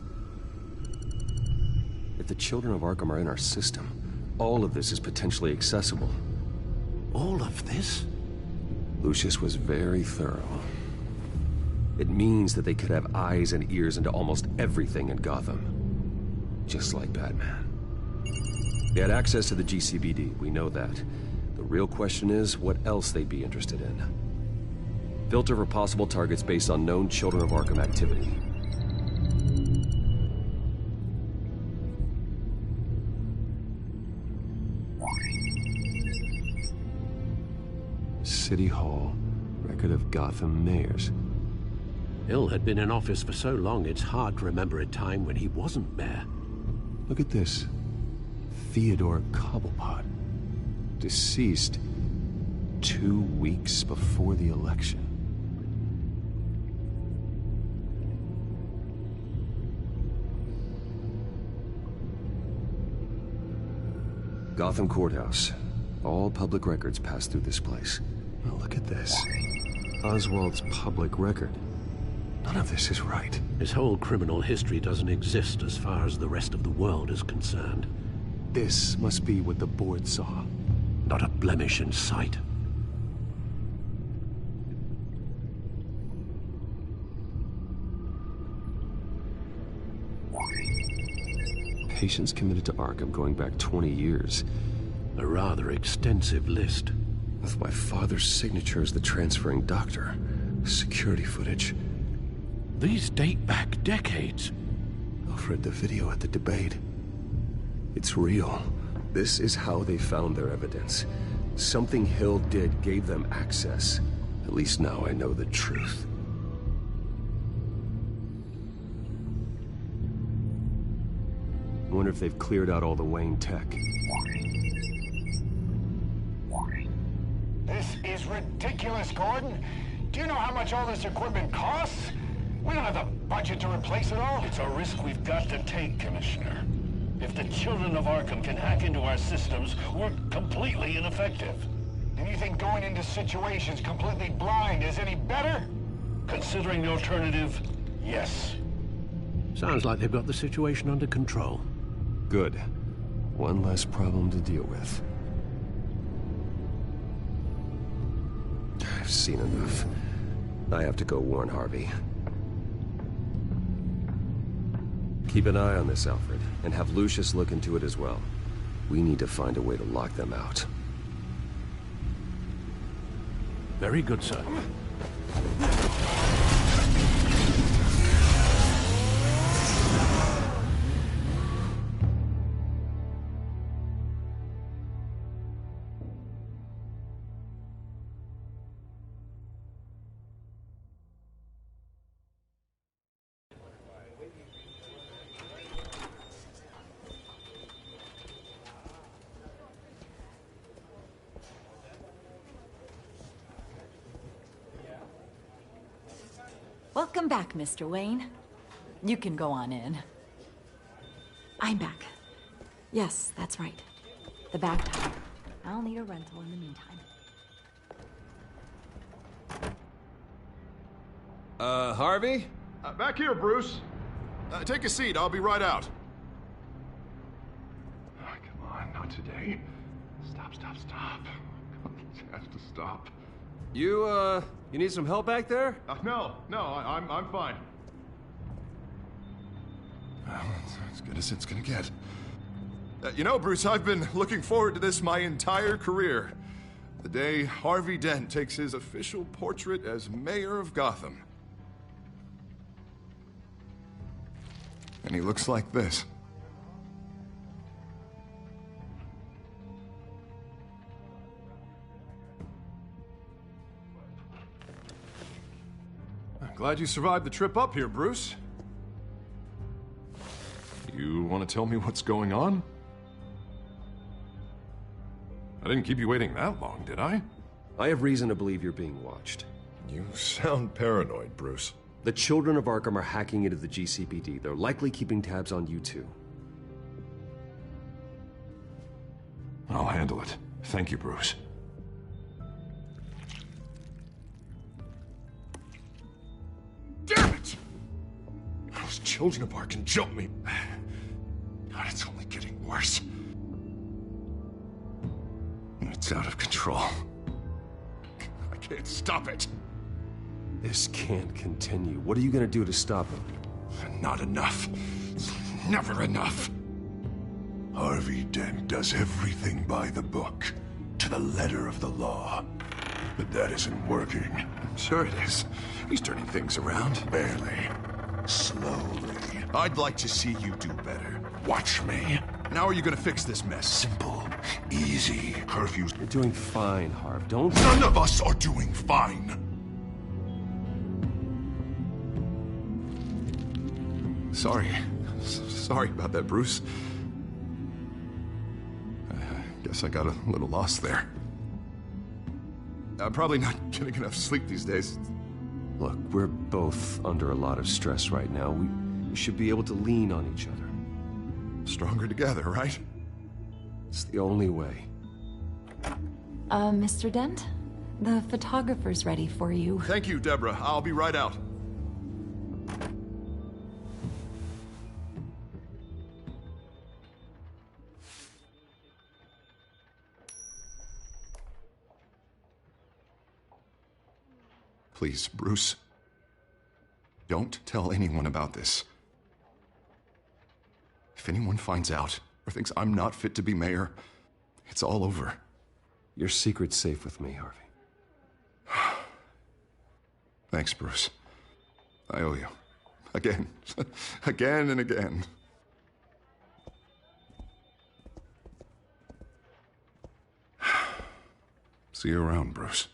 S1: If the Children of Arkham are in our system, all of this is potentially accessible.
S14: All of this?
S1: Lucius was very thorough. It means that they could have eyes and ears into almost everything in Gotham. Just like Batman. They had access to the GCPD, we know that. The real question is what else they'd be interested in. Filter for possible targets based on known Children of Arkham activity. City Hall, record of Gotham mayors.
S14: Hill had been in office for so long, it's hard to remember a time when he wasn't mayor.
S1: Look at this. Theodore Cobblepot. Deceased 2 weeks before the election. Gotham Courthouse. All public records pass through this place. Oh, look at this. Oswald's public record. None of this is right.
S14: His whole criminal history doesn't exist as far as the rest of the world is concerned.
S1: This must be what the board saw.
S14: Not a blemish in sight.
S1: Patients committed to Arkham going back 20 years.
S14: A rather extensive list.
S1: With my father's signature as the transferring doctor. Security footage.
S14: These date back decades.
S1: Alfred, the video at the debate. It's real. This is how they found their evidence. Something Hill did gave them access. At least now I know the truth. I wonder if they've cleared out all the Wayne tech.
S18: This is ridiculous, Gordon. Do you know how much all this equipment costs? We don't have the budget to replace it all.
S7: It's a risk we've got to take, Commissioner. If the Children of Arkham can hack into our systems, we're completely ineffective.
S18: And you think going into situations completely blind is any better?
S7: Considering the alternative, yes.
S14: Sounds like they've got the situation under control.
S1: Good. One less problem to deal with. I've seen enough. I have to go warn Harvey. Keep an eye on this, Alfred, and have Lucius look into it as well. We need to find a way to lock them out.
S14: Very good, sir.
S4: Welcome back, Mr. Wayne. You can go on in. I'm back. Yes, that's right. The back tire. I'll need a rental in the meantime.
S11: Harvey?
S15: Back here, Bruce. Take a seat. I'll be right out. Oh, come on, not today. Stop. Come on, this has to stop.
S1: You need some help back there?
S11: No, I'm fine. Well, it's as good as it's gonna get. You know, Bruce, I've been looking forward to this my entire career. The day Harvey Dent takes his official portrait as mayor of Gotham. And he looks like this. I'm glad you survived the trip up here, Bruce. You want to tell me what's going on? I didn't keep you waiting that long, did I?
S1: I have reason to believe you're being watched.
S11: You sound paranoid, Bruce.
S1: The children of Arkham are hacking into the GCPD. They're likely keeping tabs on you too.
S11: I'll handle it. Thank you, Bruce. Damn it! Those children of Arkham jumped me. God, it's only getting worse. It's out of control. I can't stop it.
S1: This can't continue. What are you gonna do to stop him?
S11: Not enough. Never enough.
S2: Harvey Dent does everything by the book, to the letter of the law. But that isn't working.
S11: Sure it is. He's turning things around.
S2: Barely. Slowly.
S11: I'd like to see you do better.
S2: Watch me.
S11: And how are you gonna fix this mess?
S2: Simple. Easy. Curfews.
S1: You're doing fine, Harv. Don't...
S2: None of us are doing fine.
S11: Sorry. Sorry about that, Bruce. I guess I got a little lost there. I'm probably not getting enough sleep these days.
S1: Look, we're both under a lot of stress right now. We should be able to lean on each other.
S11: Stronger together, right?
S1: It's the only way.
S21: Mr. Dent? The photographer's ready for you.
S11: Thank you, Deborah. I'll be right out. Please, Bruce. Don't tell anyone about this. If anyone finds out or thinks I'm not fit to be mayor, it's all over.
S1: Your secret's safe with me, Harvey.
S11: Thanks, Bruce. I owe you. Again. Again and again. See you around, Bruce.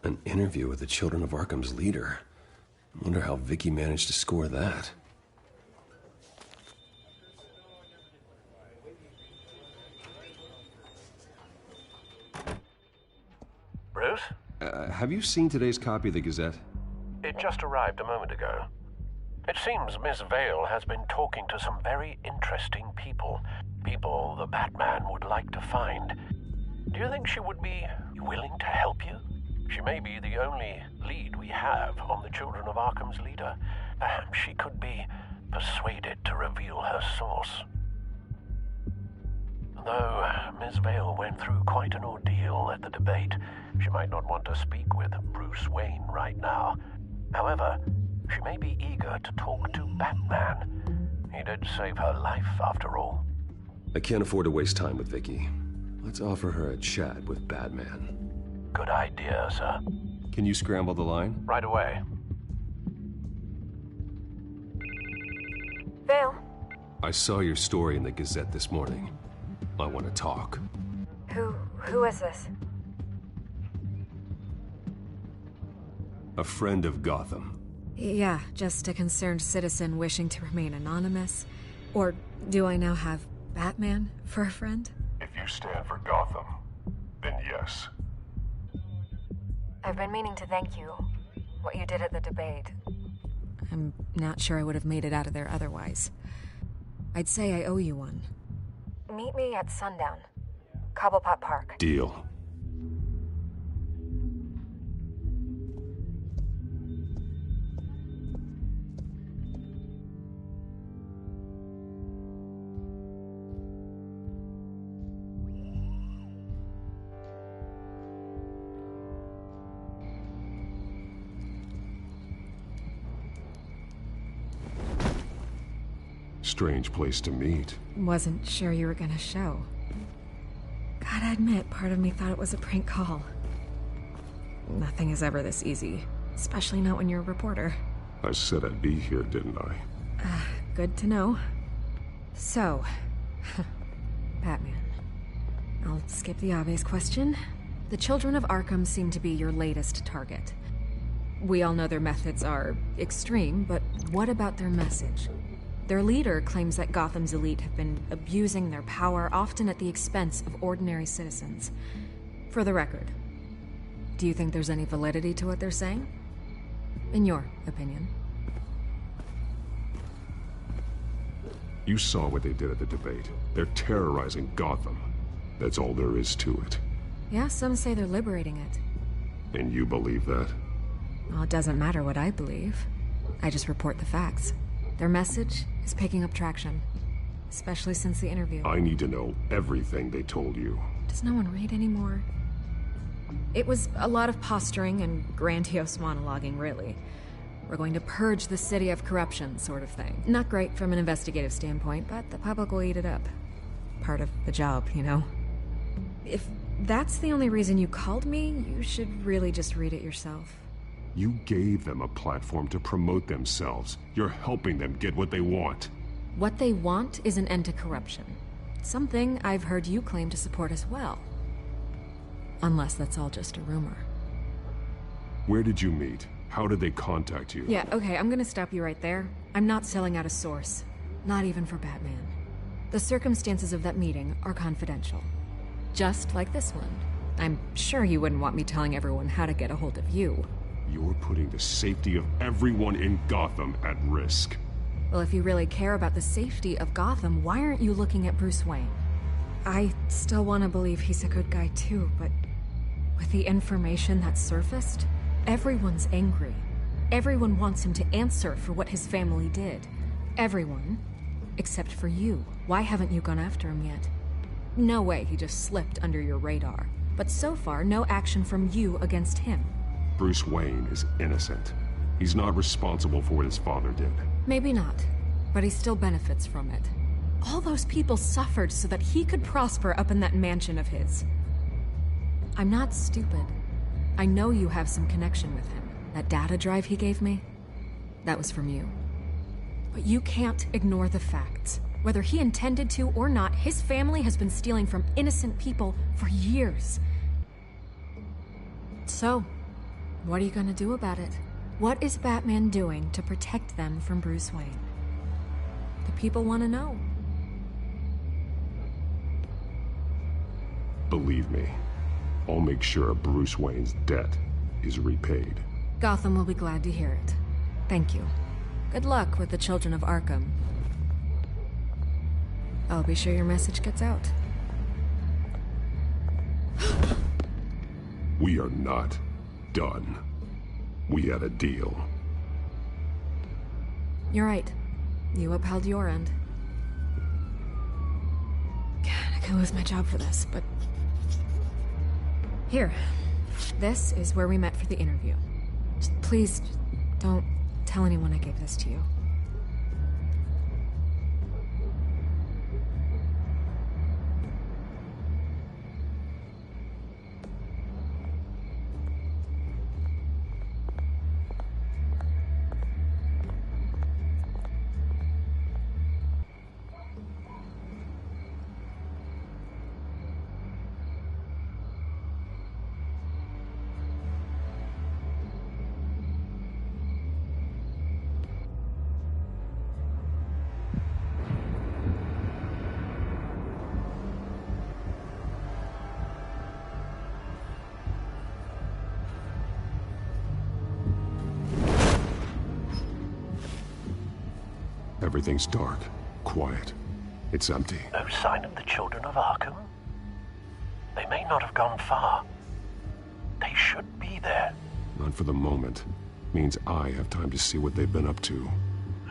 S1: An interview with the Children of Arkham's leader. I wonder how Vicky managed to score that.
S14: Bruce?
S1: Have you seen today's copy of the Gazette?
S14: It just arrived a moment ago. It seems Miss Vale has been talking to some very interesting people. People the Batman would like to find. Do you think she would be willing to help you? She may be the only lead we have on the Children of Arkham's leader. Perhaps she could be persuaded to reveal her source. Though Miss Vale went through quite an ordeal at the debate, she might not want to speak with Bruce Wayne right now. However, she may be eager to talk to Batman. He did save her life, after all.
S1: I can't afford to waste time with Vicky. Let's offer her a chat with Batman.
S14: Good idea, sir.
S1: Can you scramble the line?
S14: Right away.
S3: Vale.
S1: I saw your story in the Gazette this morning. I want to talk.
S3: Who is this?
S1: A friend of Gotham.
S22: Yeah, just a concerned citizen wishing to remain anonymous. Or do I now have Batman for a friend?
S15: If you stand for Gotham, then yes.
S3: I've been meaning to thank you. What you did at the debate.
S22: I'm not sure I would have made it out of there otherwise. I'd say I owe you one.
S3: Meet me at sundown. Cobblepot Park.
S1: Deal.
S11: Strange place to meet.
S22: Wasn't sure you were gonna show. Gotta admit, part of me thought it was a prank call. Nothing is ever this easy, especially not when you're a reporter.
S11: I said I'd be here, didn't I?
S22: Good to know. So, Batman. I'll skip the obvious question. The Children of Arkham seem to be your latest target. We all know their methods are extreme, but what about their message? Their leader claims that Gotham's elite have been abusing their power, often at the expense of ordinary citizens. For the record, do you think there's any validity to what they're saying? In your opinion.
S11: You saw what they did at the debate. They're terrorizing Gotham. That's all there is to it.
S22: Yeah, some say they're liberating it.
S11: And you believe that?
S22: Well, it doesn't matter what I believe. I just report the facts. Their message is picking up traction, especially since the interview.
S11: I need to know everything they told you.
S22: Does no one read anymore? It was a lot of posturing and grandiose monologuing, really. We're going to purge the city of corruption, sort of thing. Not great from an investigative standpoint, but the public will eat it up. Part of the job, you know? If that's the only reason you called me, you should really just read it yourself.
S11: You gave them a platform to promote themselves. You're helping them get what they want.
S22: What they want is an end to corruption. Something I've heard you claim to support as well. Unless that's all just a rumor.
S11: Where did you meet? How did they contact you?
S22: Yeah, okay, I'm gonna stop you right there. I'm not selling out a source. Not even for Batman. The circumstances of that meeting are confidential. Just like this one. I'm sure you wouldn't want me telling everyone how to get a hold of you.
S11: You're putting the safety of everyone in Gotham at risk.
S22: Well, if you really care about the safety of Gotham, why aren't you looking at Bruce Wayne? I still want to believe he's a good guy too, but with the information that surfaced, everyone's angry. Everyone wants him to answer for what his family did. Everyone, except for you. Why haven't you gone after him yet? No way he just slipped under your radar. But so far, no action from you against him.
S11: Bruce Wayne is innocent. He's not responsible for what his father did.
S22: Maybe not, but he still benefits from it. All those people suffered so that he could prosper up in that mansion of his. I'm not stupid. I know you have some connection with him. That data drive he gave me, that was from you. But you can't ignore the facts. Whether he intended to or not, his family has been stealing from innocent people for years. So, what are you gonna do about it? What is Batman doing to protect them from Bruce Wayne? The people want to know.
S11: Believe me, I'll make sure Bruce Wayne's debt is repaid.
S22: Gotham will be glad to hear it. Thank you. Good luck with the Children of Arkham. I'll be sure your message gets out.
S11: We are not done. We had a deal.
S22: You're right. You upheld your end. God, I could lose my job for this, but... Here. This is where we met for the interview. Please, don't tell anyone I gave this to you.
S11: Everything's dark, quiet. It's empty.
S14: No sign of the Children of Arkham? They may not have gone far. They should be there.
S11: Not for the moment. Means I have time to see what they've been up to.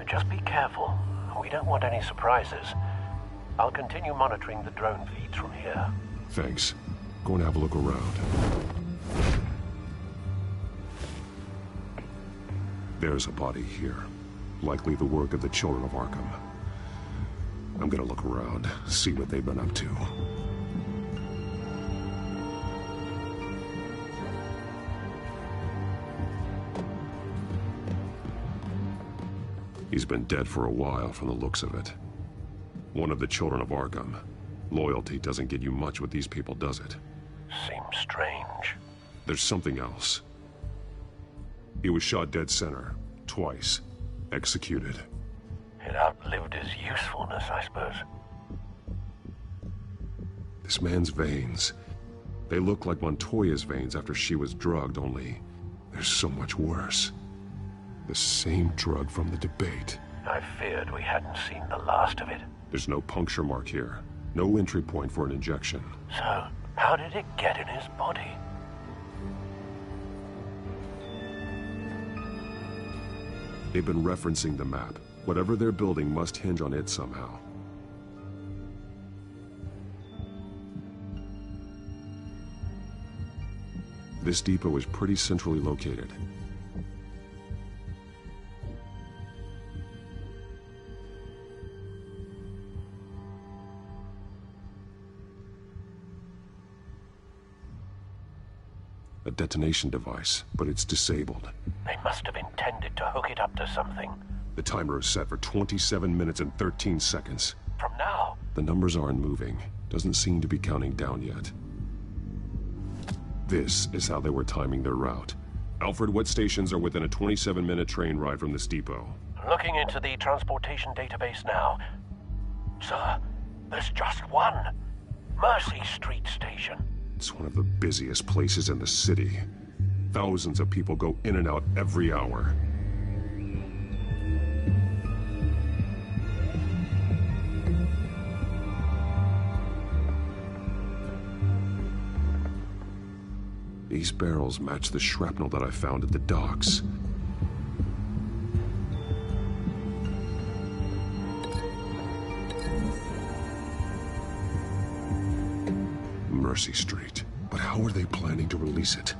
S14: Just be careful. We don't want any surprises. I'll continue monitoring the drone feeds from here.
S11: Thanks. Go and have a look around. There's a body here. Likely the work of the Children of Arkham.
S15: I'm gonna look around, see what they've been up to. He's been dead for a while from the looks of it. One of the children of Arkham. Loyalty doesn't get you much with these people, does it?
S14: Seems strange.
S15: There's something else. He was shot dead center, twice, executed.
S14: It outlived his usefulness, I suppose.
S15: This man's veins. They look like Montoya's veins after she was drugged, only they're so much worse. The same drug from the debate.
S14: I feared we hadn't seen the last of it.
S15: There's no puncture mark here. No entry point for an injection.
S14: So, how did it get in his body?
S15: They've been referencing the map. Whatever they're building must hinge on it somehow. This depot is pretty centrally located. A detonation device, but it's disabled.
S14: They must have intended to hook it up to something.
S15: The timer is set for 27 minutes and 13 seconds.
S14: From now?
S15: The numbers aren't moving. Doesn't seem to be counting down yet. This is how they were timing their route. Alfred, what stations are within a 27-minute train ride from this depot?
S14: Looking into the transportation database now. Sir, there's just one. Mercy Street Station.
S15: It's one of the busiest places in the city. Thousands of people go in and out every hour. These barrels match the shrapnel that I found at the docks. Mercy Street. But how are they planning to release it?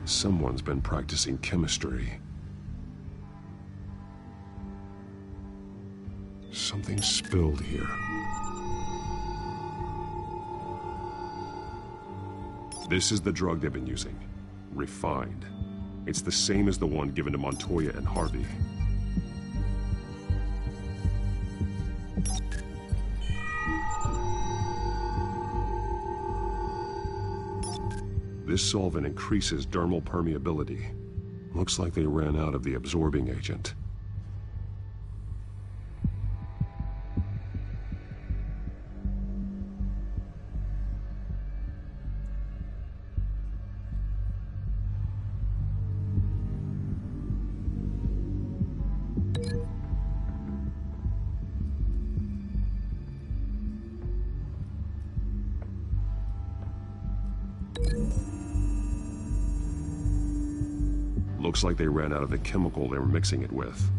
S15: Someone's been practicing chemistry. Something spilled here. This is the drug they've been using. Refined. It's the same as the one given to Montoya and Harvey. This solvent increases dermal permeability. Looks like they ran out of the absorbing agent. Looks like they ran out of the chemical they were mixing it with.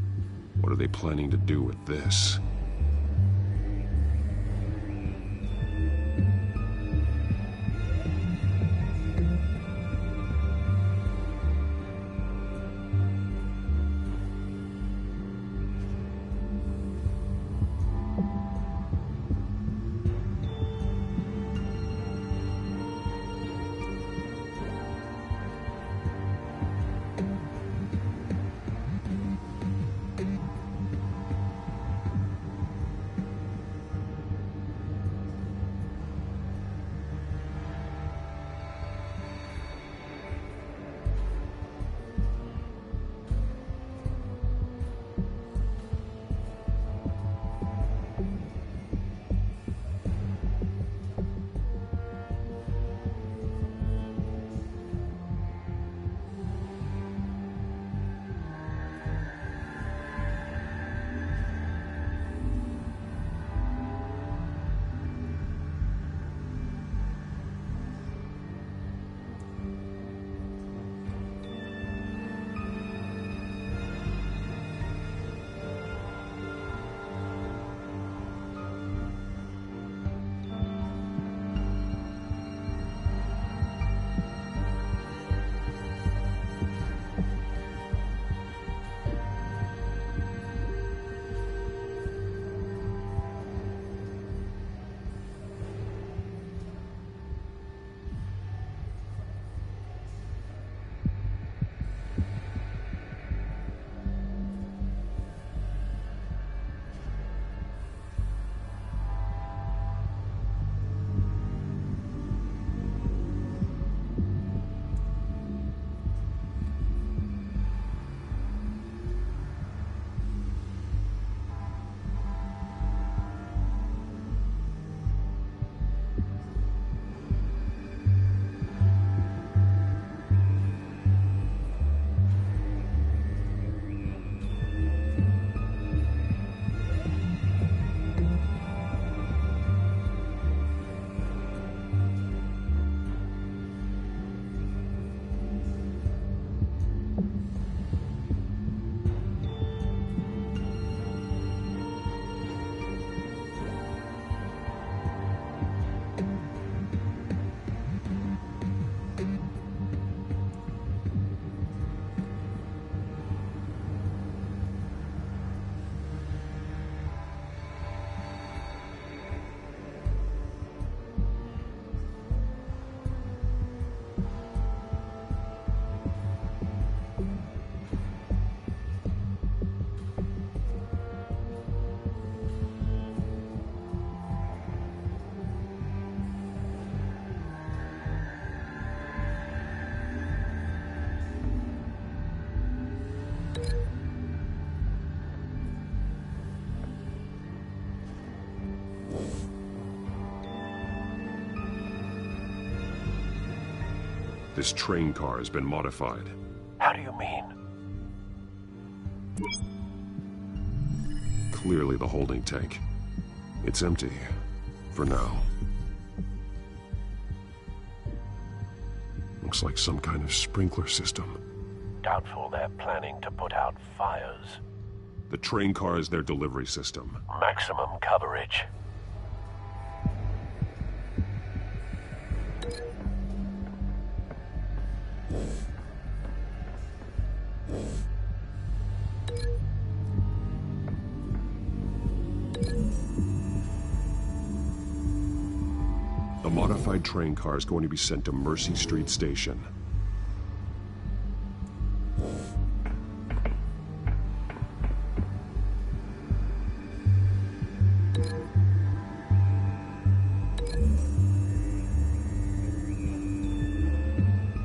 S15: What are they planning to do with this?
S1: This train car has been modified.
S14: How do you mean?
S1: Clearly the holding tank. It's empty. For now. Looks like some kind of sprinkler system.
S14: Doubtful they're planning to put out fires.
S1: The train car is their delivery system.
S14: Maximum coverage.
S1: The modified train car is going to be sent to Mercy Street Station.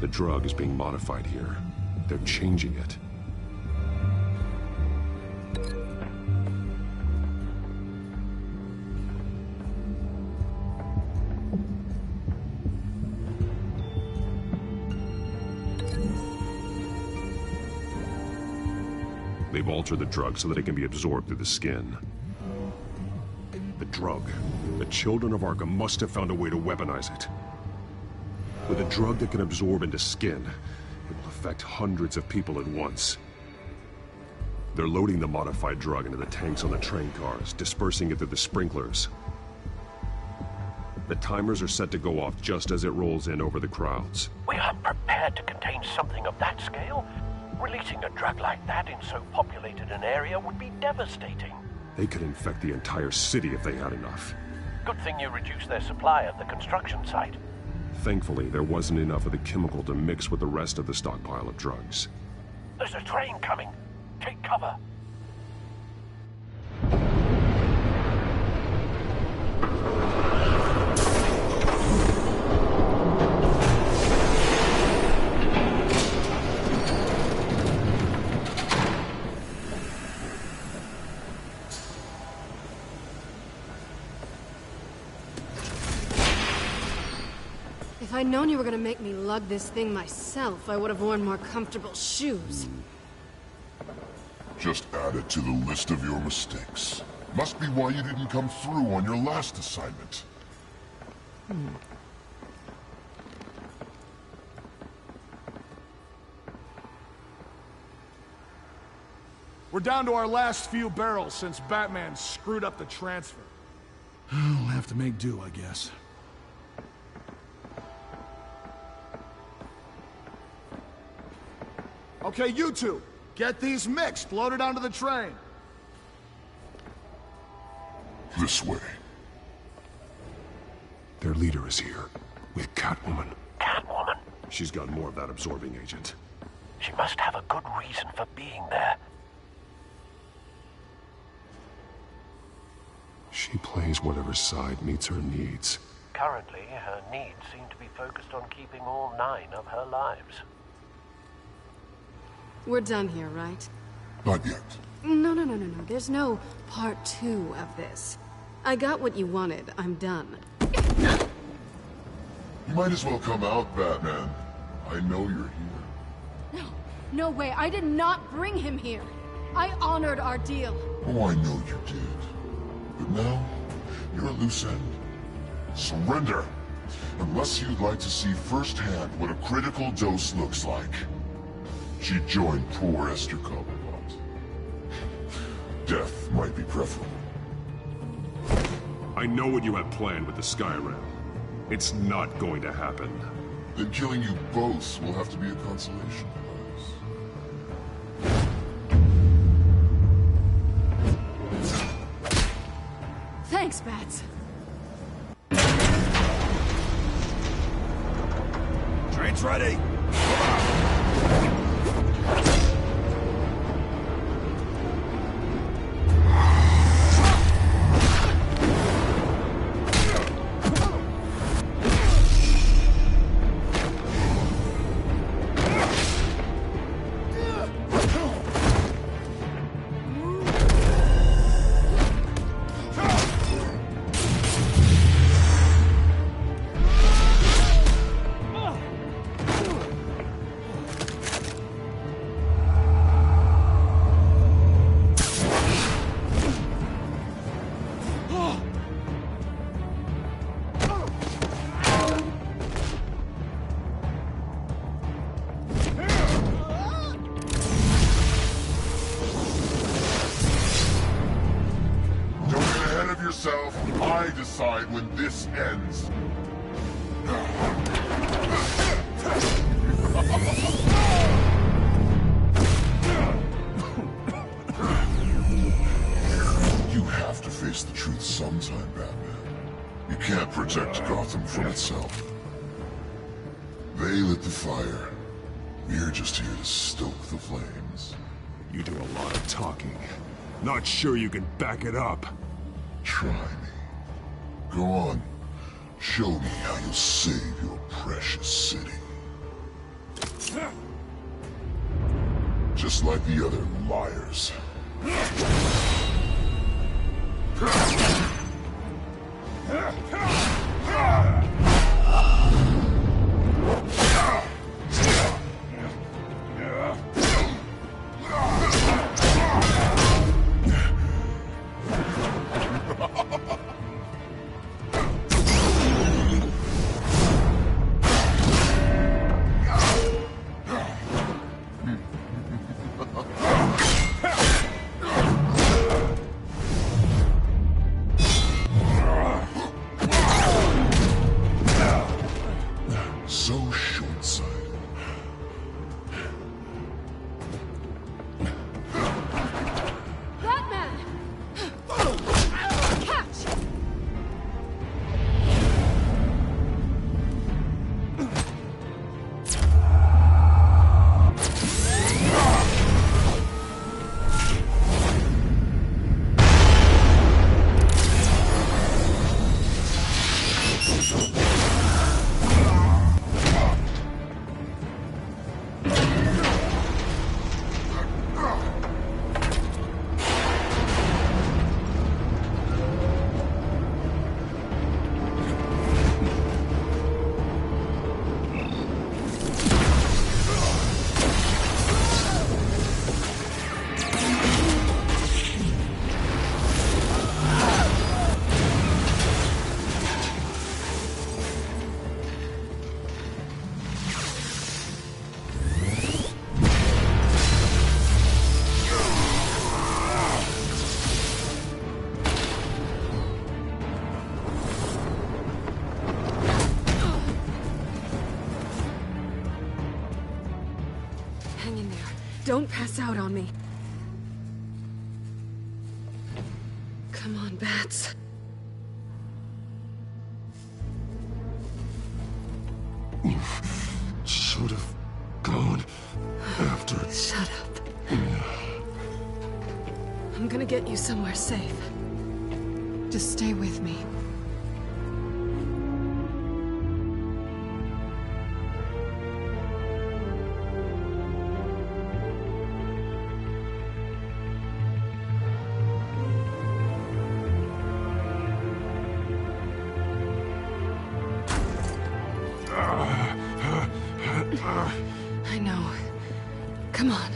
S1: The drug is being modified here. They're changing it. They've altered the drug so that it can be absorbed through the skin. The drug. The children of Arkham must have found a way to weaponize it. With a drug that can absorb into skin, it will affect hundreds of people at once. They're loading the modified drug into the tanks on the train cars, dispersing it through the sprinklers. The timers are set to go off just as it rolls in over the crowds.
S14: We aren't prepared to contain something of that scale. Releasing a drug like that in so populated an area would be devastating.
S1: They could infect the entire city if they had enough.
S14: Good thing you reduced their supply at the construction site.
S1: Thankfully, there wasn't enough of the chemical to mix with the rest of the stockpile of drugs.
S14: There's a train coming. Take cover.
S6: If I'd known you were gonna make me lug this thing myself, I would have worn more comfortable shoes.
S9: Just add it to the list of your mistakes. Must be why you didn't come through on your last assignment.
S5: We're down to our last few barrels since Batman screwed up the transfer. We'll have to make do, I guess. Okay, you two, get these mixed, loaded onto the train.
S9: This way.
S1: Their leader is here, with Catwoman.
S14: Catwoman?
S1: She's got more of that absorbing agent.
S14: She must have a good reason for being there.
S1: She plays whatever side meets her needs.
S14: Currently, her needs seem to be focused on keeping all 9 of her lives.
S6: We're done here, right?
S9: Not yet.
S6: No. There's no part 2 of this. I got what you wanted. I'm done.
S9: You might as well come out, Batman. I know you're here.
S6: No way. I did not bring him here. I honored our deal.
S9: Oh, I know you did. But now, you're a loose end. Surrender! Unless you'd like to see firsthand what a critical dose looks like. She joined poor Esther Cobblepot. Death might be preferable.
S1: I know what you have planned with the Skyrim. It's not going to happen.
S9: Then killing you both will have to be a consolation prize.
S6: Thanks, Bats.
S13: Train's ready.
S9: I decide when this ends. You have to face the truth sometime, Batman. You can't protect Gotham from itself. They lit the fire. We're just here to stoke the flames.
S15: You do a lot of talking. Not sure you can back it up.
S9: Try me. Go on. Show me how you'll save your precious city. Just like the other liars. So short-sighted.
S6: Batman! Catch! Hang in there. Don't pass out on me. Come on, Bats.
S9: You should have gone after...
S6: Shut up. I'm gonna get you somewhere safe. Just stay with me. I know. Come on.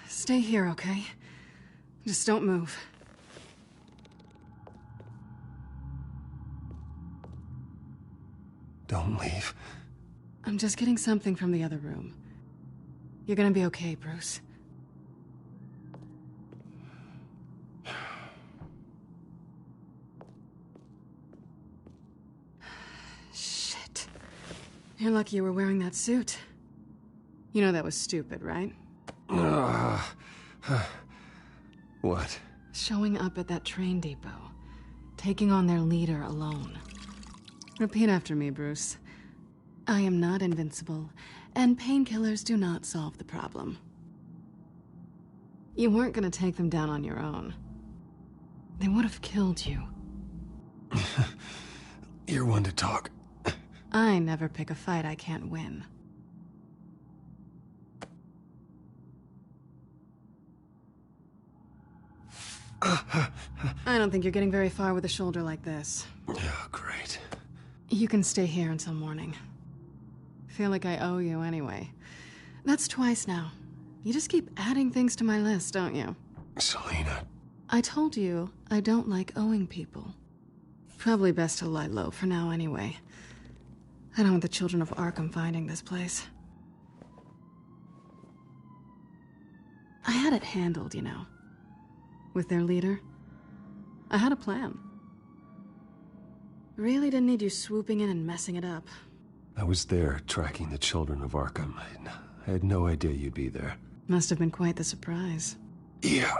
S6: Stay here, okay? Just don't move.
S1: Don't leave.
S6: I'm just getting something from the other room. You're gonna be okay, Bruce. Shit. You're lucky you were wearing that suit. You know that was stupid, right?
S1: What?
S6: Showing up at that train depot. Taking on their leader alone. Repeat after me, Bruce. I am not invincible, and painkillers do not solve the problem. You weren't gonna take them down on your own. They would have killed you.
S1: You're one to talk.
S6: I never pick a fight I can't win. I don't think you're getting very far with a shoulder like this.
S1: Oh, great.
S6: You can stay here until morning. Feel like I owe you anyway. That's twice now. You just keep adding things to my list, don't you?
S1: Selina.
S6: I told you I don't like owing people. Probably best to lie low for now anyway. I don't want the children of Arkham finding this place. I had it handled, you know. With their leader. I had a plan. Really didn't need you swooping in and messing it up.
S1: I was there, tracking the children of Arkham. I had no idea you'd be there.
S6: Must have been quite the surprise.
S1: Yeah,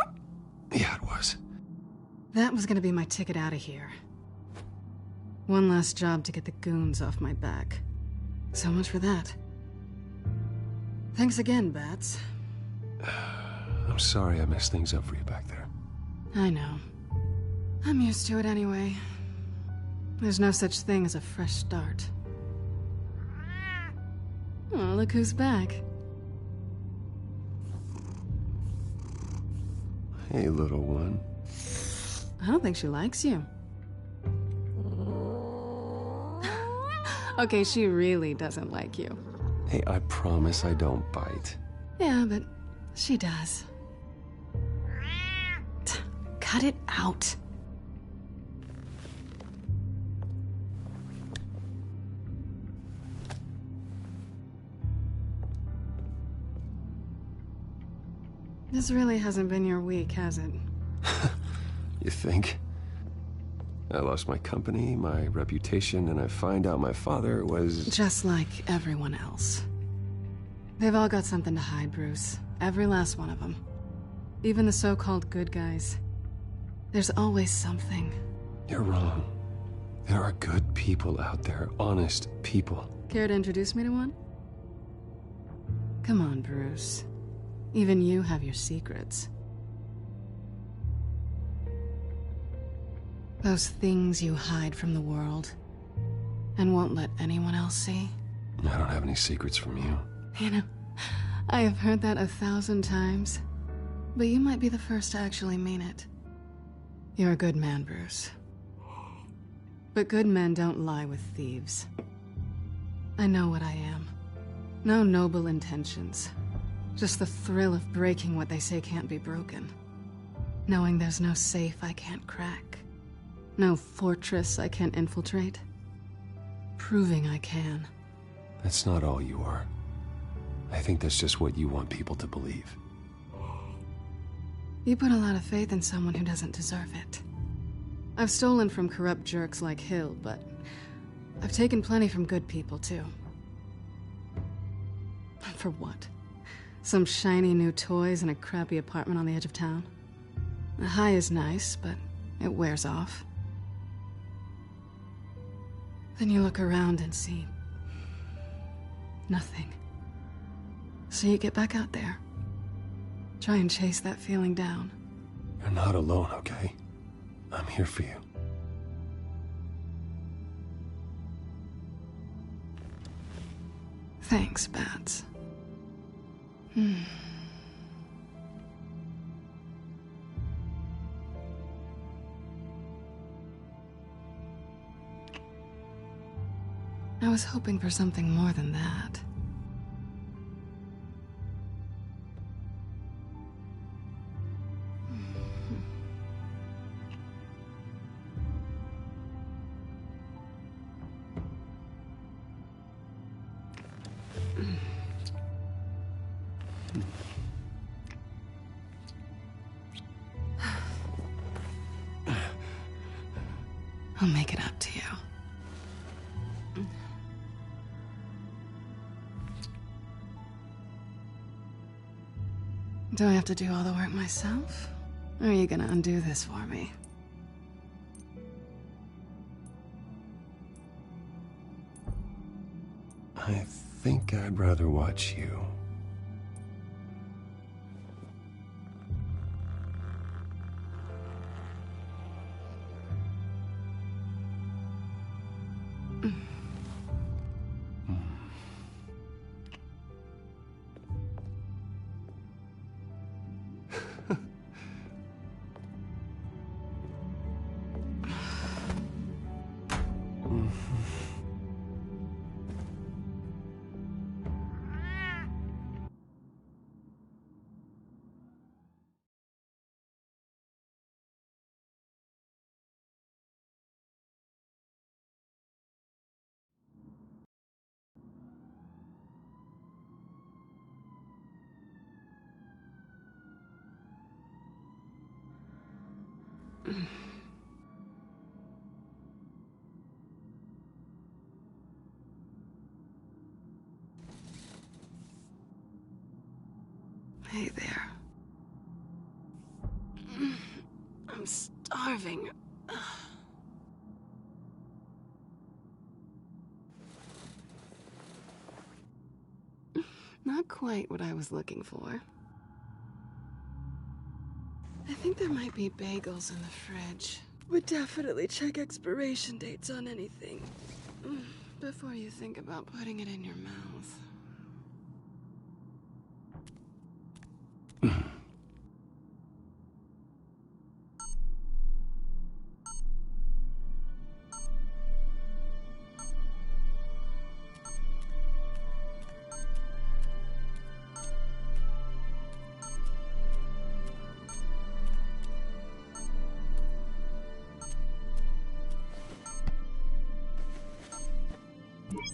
S1: it was.
S6: That was gonna be my ticket out of here. One last job to get the goons off my back. So much for that. Thanks again, Bats.
S1: I'm sorry I messed things up for you back there.
S6: I know. I'm used to it anyway. There's no such thing as a fresh start. Oh, look who's back.
S1: Hey, little one.
S6: I don't think she likes you. Okay, she really doesn't like you.
S1: Hey, I promise I don't bite.
S6: Yeah, but she does. Cut it out. This really hasn't been your week, has it?
S1: You think? I lost my company, my reputation, and I find out my father was...
S6: Just like everyone else. They've all got something to hide, Bruce. Every last one of them. Even the so-called good guys. There's always something.
S1: You're wrong. There are good people out there, honest people.
S6: Care to introduce me to one? Come on, Bruce. Even you have your secrets. Those things you hide from the world and won't let anyone else see.
S1: I don't have any secrets from you.
S6: You know, I have heard that 1,000 times, but you might be the first to actually mean it. You're a good man, Bruce. But good men don't lie with thieves. I know what I am. No noble intentions. Just the thrill of breaking what they say can't be broken. Knowing there's no safe I can't crack. No fortress I can't infiltrate. Proving I can.
S1: That's not all you are. I think that's just what you want people to believe.
S6: You put a lot of faith in someone who doesn't deserve it. I've stolen from corrupt jerks like Hill, but I've taken plenty from good people, too. For what? Some shiny new toys and a crappy apartment on the edge of town? The high is nice, but it wears off. Then you look around and see nothing. So you get back out there. Try and chase that feeling down.
S1: You're not alone, okay? I'm here for you.
S6: Thanks, Bats. I was hoping for something more than that. I'll make it up to you. Do I have to do all the work myself? Or are you gonna undo this for me?
S1: I think I'd rather watch you.
S6: Hey there. I'm starving. Not quite what I was looking for. I think there might be bagels in the fridge. Would definitely check expiration dates on anything before you think about putting it in your mouth.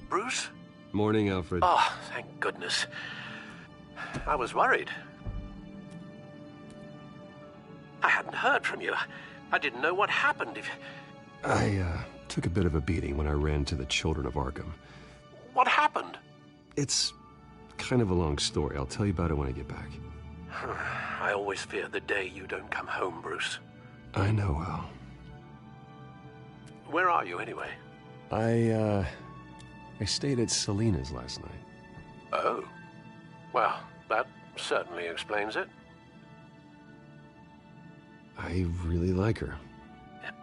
S14: Bruce?
S1: Morning, Alfred.
S14: Oh, thank goodness. I was worried. I hadn't heard from you. I didn't know what happened.
S1: I took a bit of a beating when I ran to the Children of Arkham.
S14: What happened?
S1: It's kind of a long story. I'll tell you about it when I get back.
S14: I always fear the day you don't come home, Bruce.
S1: I know, Al.
S14: Where are you, anyway?
S1: I stayed at Selina's last night.
S14: Oh. Well, that certainly explains it.
S1: I really like her.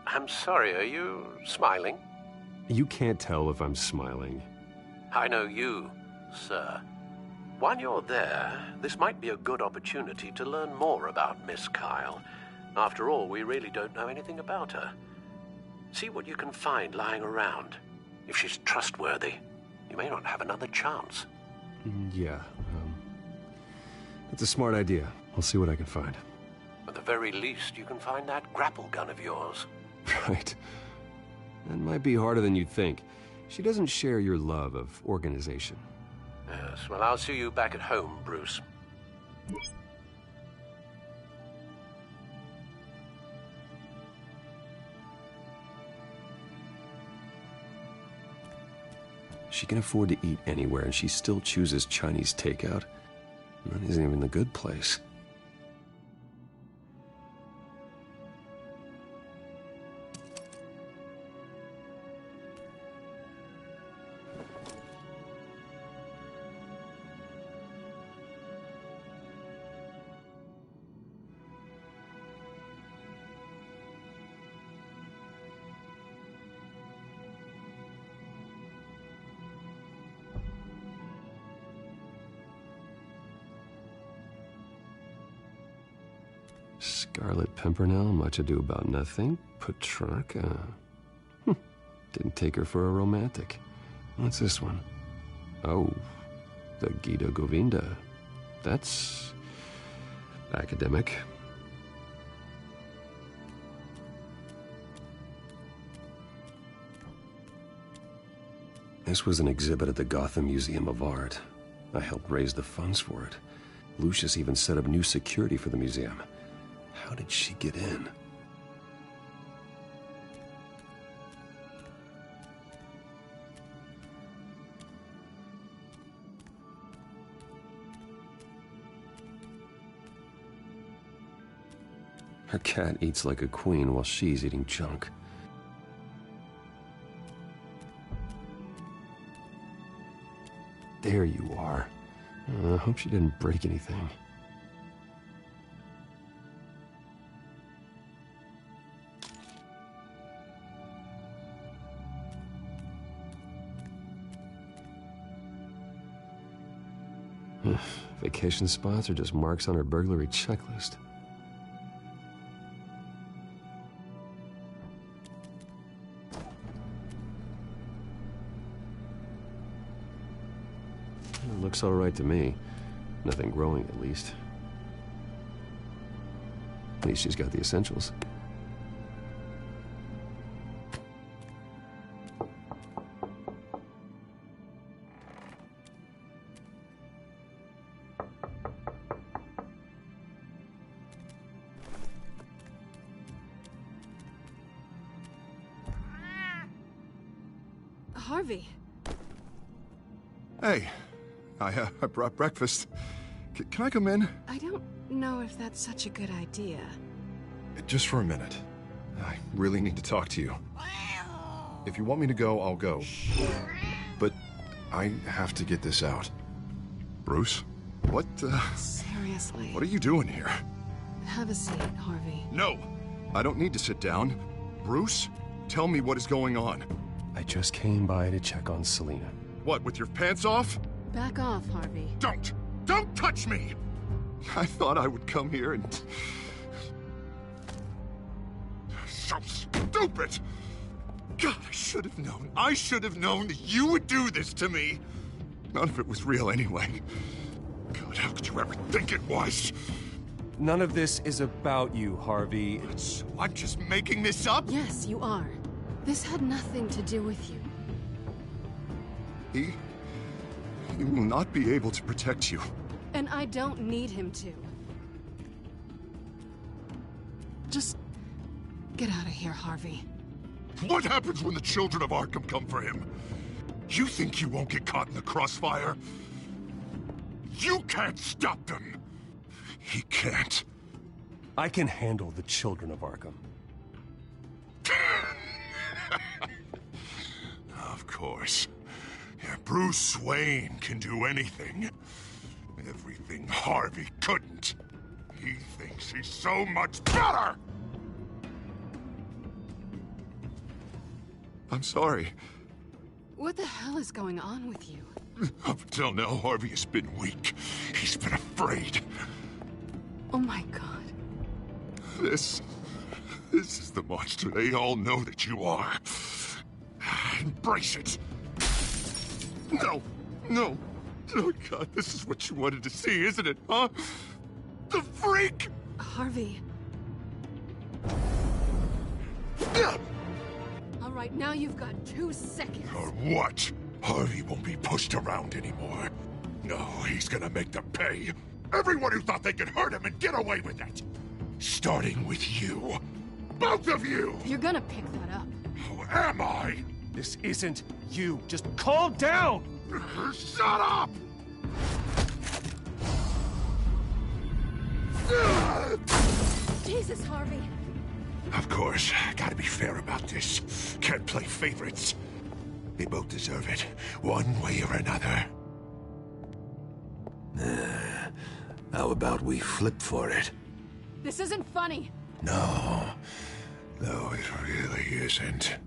S14: I'm sorry, are you smiling?
S1: You can't tell if I'm smiling.
S14: I know you, sir. While you're there, this might be a good opportunity to learn more about Miss Kyle. After all, we really don't know anything about her. See what you can find lying around. If she's trustworthy, you may not have another chance.
S1: Yeah, that's a smart idea. I'll see what I can find.
S14: At the very least, you can find that grapple gun of yours.
S1: Right. That might be harder than you'd think. She doesn't share your love of organization.
S14: Yes, well, I'll see you back at home, Bruce.
S1: She can afford to eat anywhere, and she still chooses Chinese takeout. That isn't even the good place. Scarlet Pimpernel, Much Ado About Nothing, Petrarca. Didn't take her for a romantic. What's this one? Oh, the Gita Govinda. That's academic. This was an exhibit at the Gotham Museum of Art. I helped raise the funds for it. Lucius even set up new security for the museum. How did she get in? Her cat eats like a queen while she's eating junk. There you are. I hope she didn't break anything. Vacation spots are just marks on her burglary checklist. It looks all right to me. Nothing growing, at least. At least she's got the essentials.
S6: Harvey.
S8: Hey, I brought breakfast. Can I come in?
S6: I don't know if that's such a good idea.
S11: Just for a minute. I really need to talk to you. If you want me to go, I'll go. But I have to get this out.
S8: Bruce? What,
S6: Seriously.
S8: What are you doing here?
S6: Have a seat, Harvey.
S8: No! I don't need to sit down. Bruce, tell me what is going on.
S1: I just came by to check on Selina.
S8: What, with your pants off?
S6: Back off, Harvey.
S8: Don't! Don't touch me! I thought I would come here and... So stupid! God, I should have known. I should have known that you would do this to me. None of it was real anyway. God, how could you ever think it was?
S1: None of this is about you, Harvey.
S8: So I'm just making this up?
S6: Yes, you are. This had nothing to do with you.
S8: He will not be able to protect you.
S6: And I don't need him to. Just get out of here, Harvey.
S8: What happens when the children of Arkham come for him? You think you won't get caught in the crossfire? You can't stop them. He can't.
S1: I can handle the children of Arkham.
S8: Of course. Yeah, Bruce Wayne can do anything. Everything Harvey couldn't. He thinks he's so much better! I'm sorry.
S6: What the hell is going on with you?
S8: Up until now, Harvey has been weak. He's been afraid.
S6: Oh my God.
S8: This is the monster they all know that you are. Embrace it. No. Oh God, this is what you wanted to see, isn't it, huh? The freak!
S6: Harvey. All right, now you've got 2 seconds.
S8: Or what? Harvey won't be pushed around anymore. No, he's gonna make them pay. Everyone who thought they could hurt him and get away with it. Starting with you. Both of you!
S6: You're gonna pick that up.
S8: Who am I?
S1: This isn't you. Just calm down!
S8: Shut up!
S6: Jesus, Harvey.
S8: Of course, gotta be fair about this. Can't play favorites. They both deserve it, one way or another.
S2: How about we flip for it?
S6: This isn't funny.
S8: No, it really isn't.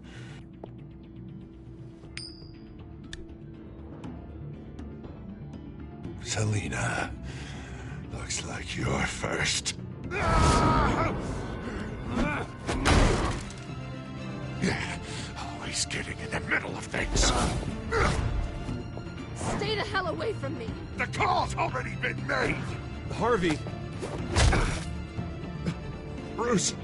S8: Selina, looks like you're first. Yeah, always getting in the middle of things.
S6: Stay the hell away from me.
S8: The call's already been made.
S1: Harvey.
S8: Bruce.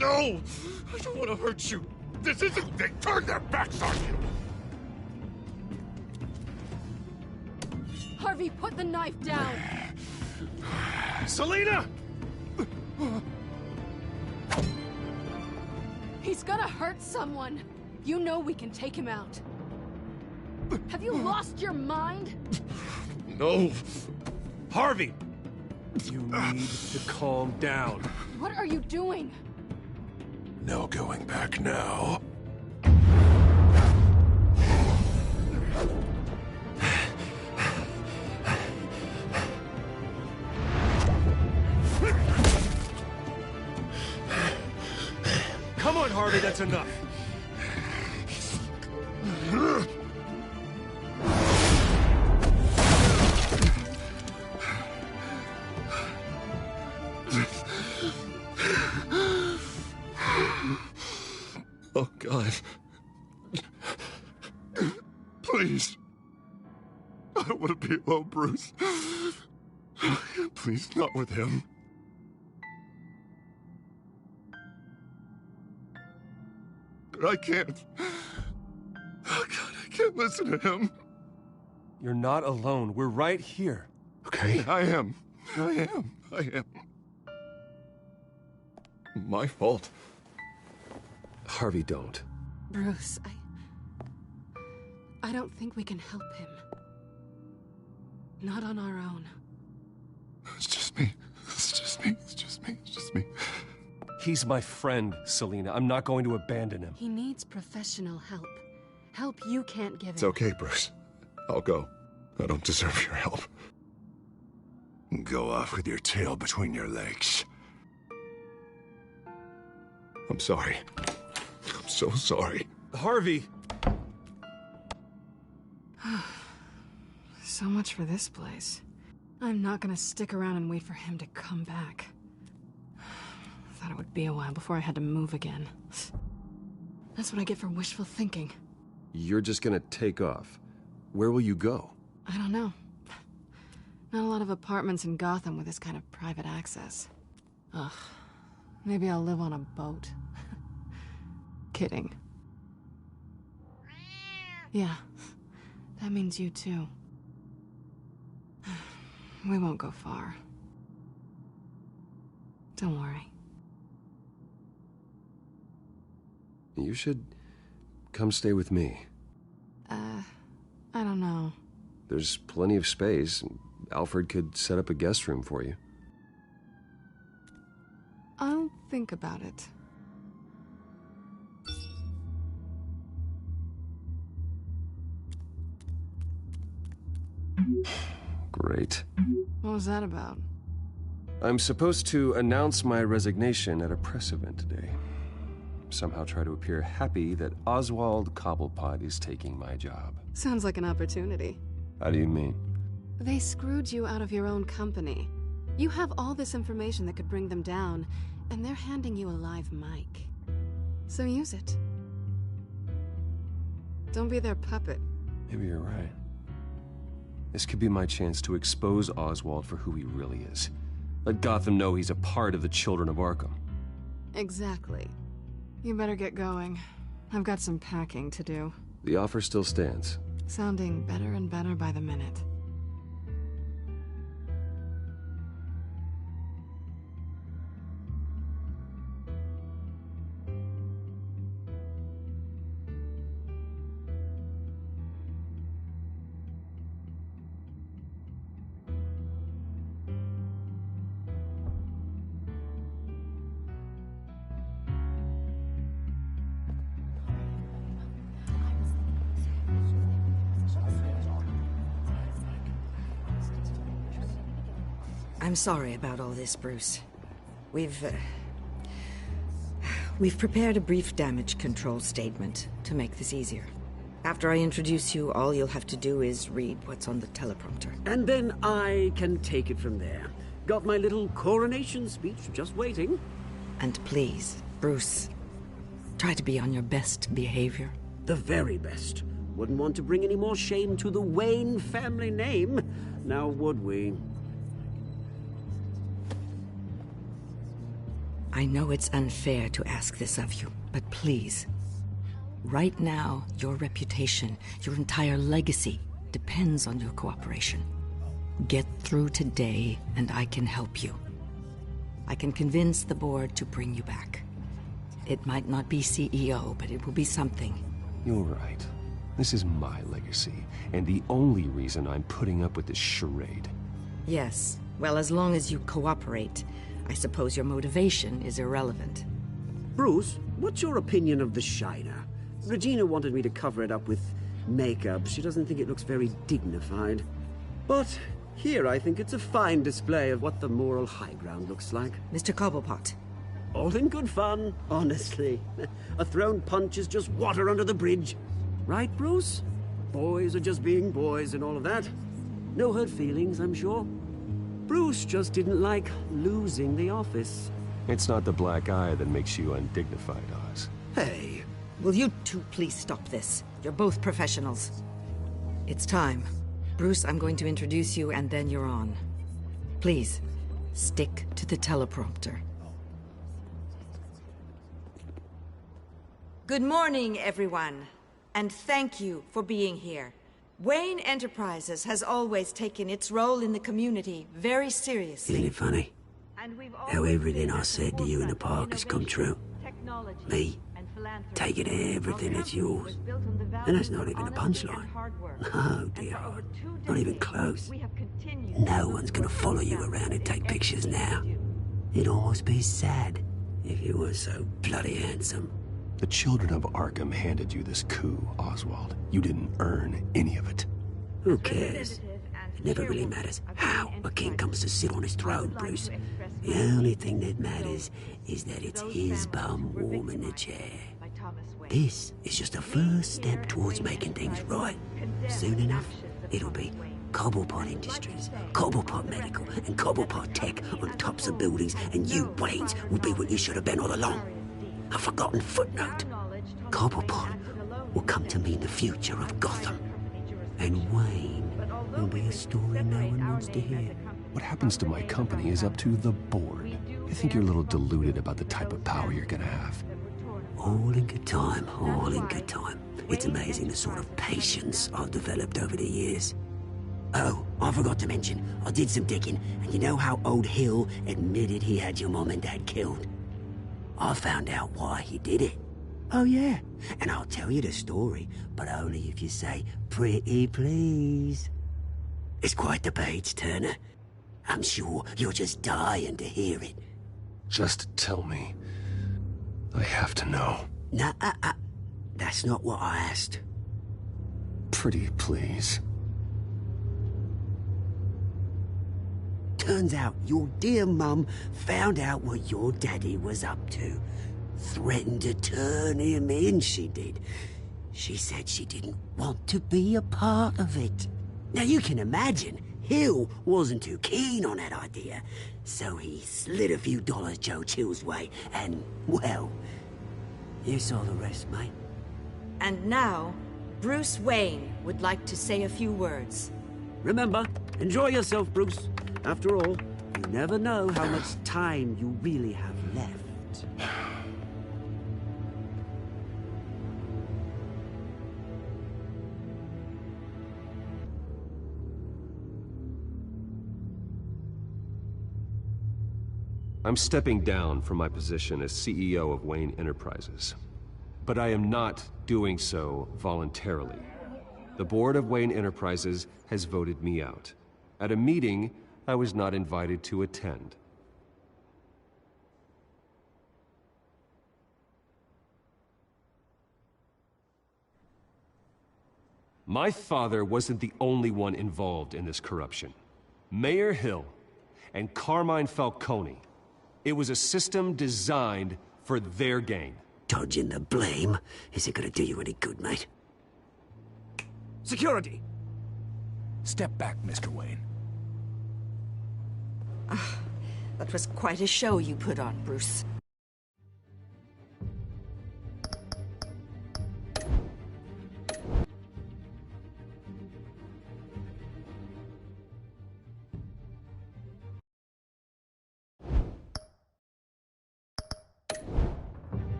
S8: No! I don't want to hurt you. This isn't... They turned their backs on you.
S6: Harvey, put the knife down.
S1: Selina!
S6: He's gonna hurt someone. You know we can take him out. Have you lost your mind?
S8: No.
S1: Harvey! You need to calm down.
S6: What are you doing?
S8: No going back now.
S1: Come on, Harvey, that's enough.
S8: Oh, God. Please. I don't want to be alone, Bruce. Please, not with him. But I can't. Oh, God, I can't listen to him.
S1: You're not alone. We're right here.
S8: Okay? I am. My fault.
S1: Harvey, don't.
S6: Bruce, I don't think we can help him. Not on our own.
S8: It's just me. It's just me. It's just me. It's just me.
S1: He's my friend, Selina. I'm not going to abandon him.
S6: He needs professional help. Help you can't give him.
S8: It's okay, Bruce. I'll go. I don't deserve your help. Go off with your tail between your legs. I'm sorry. I'm so sorry.
S1: Harvey!
S6: So much for this place. I'm not gonna stick around and wait for him to come back. Thought it would be a while before I had to move again. That's what I get for wishful thinking.
S1: You're just gonna take off. Where will you go?
S6: I don't know. Not a lot of apartments in Gotham with this kind of private access. Ugh. Maybe I'll live on a boat. Kidding. Yeah. That means you too. We won't go far. Don't worry.
S1: You should come stay with me.
S6: I don't know.
S1: There's plenty of space. Alfred could set up a guest room for you.
S6: I'll think about it.
S1: Great.
S6: What was that about?
S1: I'm supposed to announce my resignation at a press event today. Somehow try to appear happy that Oswald Cobblepot is taking my job.
S6: Sounds like an opportunity.
S1: How do you mean?
S6: They screwed you out of your own company. You have all this information that could bring them down, and they're handing you a live mic. So use it. Don't be their puppet.
S1: Maybe you're right. This could be my chance to expose Oswald for who he really is. Let Gotham know he's a part of the Children of Arkham.
S6: Exactly. You better get going. I've got some packing to do.
S1: The offer still stands.
S6: Sounding better and better by the minute.
S19: I'm sorry about all this, Bruce. We've prepared a brief damage control statement to make this easier. After I introduce you, all you'll have to do is read what's on the teleprompter.
S17: And then I can take it from there. Got my little coronation speech just waiting.
S19: And please, Bruce, try to be on your best behavior.
S17: The very best. Wouldn't want to bring any more shame to the Wayne family name, now would we?
S19: I know it's unfair to ask this of you, but please. Right now, your reputation, your entire legacy, depends on your cooperation. Get through today, and I can help you. I can convince the board to bring you back. It might not be CEO, but it will be something.
S1: You're right. This is my legacy, and the only reason I'm putting up with this charade.
S19: Yes. Well, as long as you cooperate, I suppose your motivation is irrelevant.
S17: Bruce, what's your opinion of the Shiner? Regina wanted me to cover it up with makeup. She doesn't think it looks very dignified. But here I think it's a fine display of what the moral high ground looks like.
S19: Mr. Cobblepot.
S17: All in good fun, honestly. A thrown punch is just water under the bridge. Right, Bruce? Boys are just being boys and all of that. No hurt feelings, I'm sure. Bruce just didn't like losing the office.
S1: It's not the black eye that makes you undignified, Oz.
S19: Hey, will you two please stop this? You're both professionals. It's time. Bruce, I'm going to introduce you and then you're on. Please, stick to the teleprompter. Good morning, everyone, and thank you for being here. Wayne Enterprises has always taken its role in the community very seriously.
S17: Isn't it funny? How everything I said to you in the park has come true. Me, taking everything that's yours. And that's not even a punchline. No, dear heart. Not even close. No one's gonna follow you around and take pictures now. It'd almost be sad if you were so bloody handsome.
S1: The children of Arkham handed you this coup, Oswald. You didn't earn any of it.
S17: Who cares? It never really matters how a king comes to sit on his throne, Bruce. The only thing that matters is that it's his bum warm in the chair. This is just a first step towards making things right. Soon enough, it'll be Cobblepot Industries, Cobblepot Medical, and Cobblepot Tech on tops of buildings, and you, Waynes, will be what you should have been all along. A forgotten footnote. Cobblepot will come to mean the future of Gotham. And Wayne will be a story no one wants to hear.
S1: What happens to my company is up to the board. I think you're a little deluded about the type of power you're gonna have.
S17: All in good time, all in good time. It's amazing the sort of patience I've developed over the years. Oh, I forgot to mention, I did some digging, and you know how old Hill admitted he had your mom and dad killed? I found out why he did it. Oh yeah, and I'll tell you the story, but only if you say, "Pretty please." It's quite the page, Turner. I'm sure you're just dying to hear it.
S1: Just tell me. I have to know.
S17: Nah, that's not what I asked.
S1: Pretty please.
S17: Turns out your dear mum found out what your daddy was up to. Threatened to turn him in, she did. She said she didn't want to be a part of it. Now you can imagine, Hill wasn't too keen on that idea, so he slid a few dollars Joe Chill's way, and, well, you saw the rest, mate.
S19: And now, Bruce Wayne would like to say a few words.
S17: Remember, enjoy yourself, Bruce. After all, you never know how much time you really have left.
S1: I'm stepping down from my position as CEO of Wayne Enterprises. But I am not doing so voluntarily. The board of Wayne Enterprises has voted me out. At a meeting I was not invited to attend. My father wasn't the only one involved in this corruption. Mayor Hill and Carmine Falcone. It was a system designed for their gain.
S17: Dodging the blame isn't gonna do you any good, mate.
S10: Security! Step back, Mr. Wayne.
S19: That was quite a show you put on, Bruce.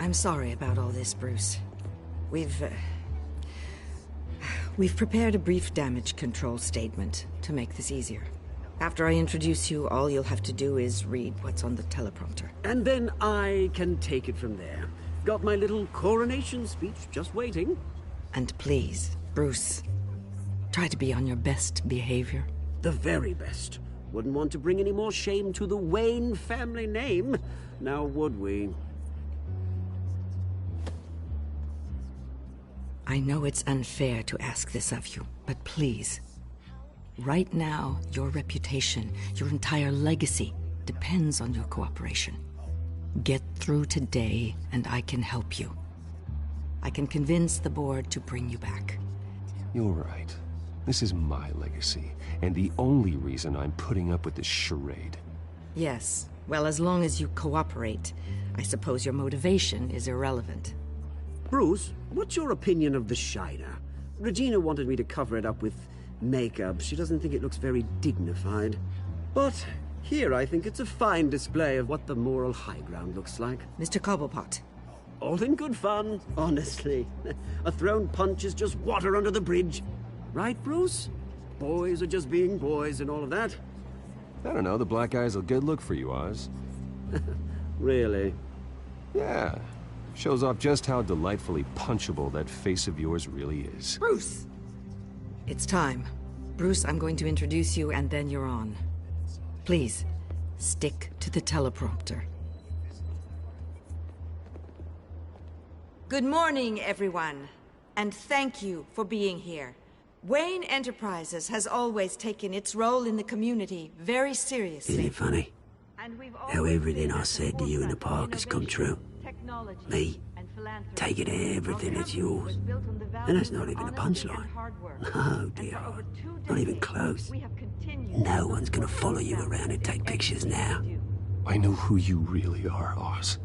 S19: I'm sorry about all this, Bruce. We've prepared a brief damage control statement to make this easier. After I introduce you, all you'll have to do is read what's on the teleprompter.
S17: And then I can take it from there. Got my little coronation speech just waiting.
S19: And please, Bruce, try to be on your best behavior.
S17: The very best. Wouldn't want to bring any more shame to the Wayne family name, now would we?
S19: I know it's unfair to ask this of you, but please, Right now, your reputation, your entire legacy, depends on your cooperation. Get through today, and I can help you. I can convince the board to bring you back.
S1: You're right. This is my legacy, and the only reason I'm putting up with this charade.
S19: Yes. Well, as long as you cooperate, I suppose your motivation is irrelevant.
S17: Bruce, what's your opinion of the Shiner? Regina wanted me to cover it up with makeup. She doesn't think it looks very dignified. But here I think it's a fine display of what the moral high ground looks like.
S19: Mr. Cobblepot.
S17: All in good fun, honestly. A thrown punch is just water under the bridge. Right, Bruce? Boys are just being boys and all of that.
S1: I don't know, the black eye's a good look for you, Oz.
S17: Really?
S1: Yeah. Shows off just how delightfully punchable that face of yours really is.
S19: Bruce! It's time. Bruce, I'm going to introduce you, and then you're on. Please, stick to the teleprompter. Good morning, everyone, and thank you for being here. Wayne Enterprises has always taken its role in the community very seriously.
S17: Isn't it funny? How everything I said to you in the park has come true. Me, taking everything that's yours. And that's not even a punchline. No, dear. Not even close. No one's gonna follow you around and take pictures now.
S1: I know who you really are, Oz.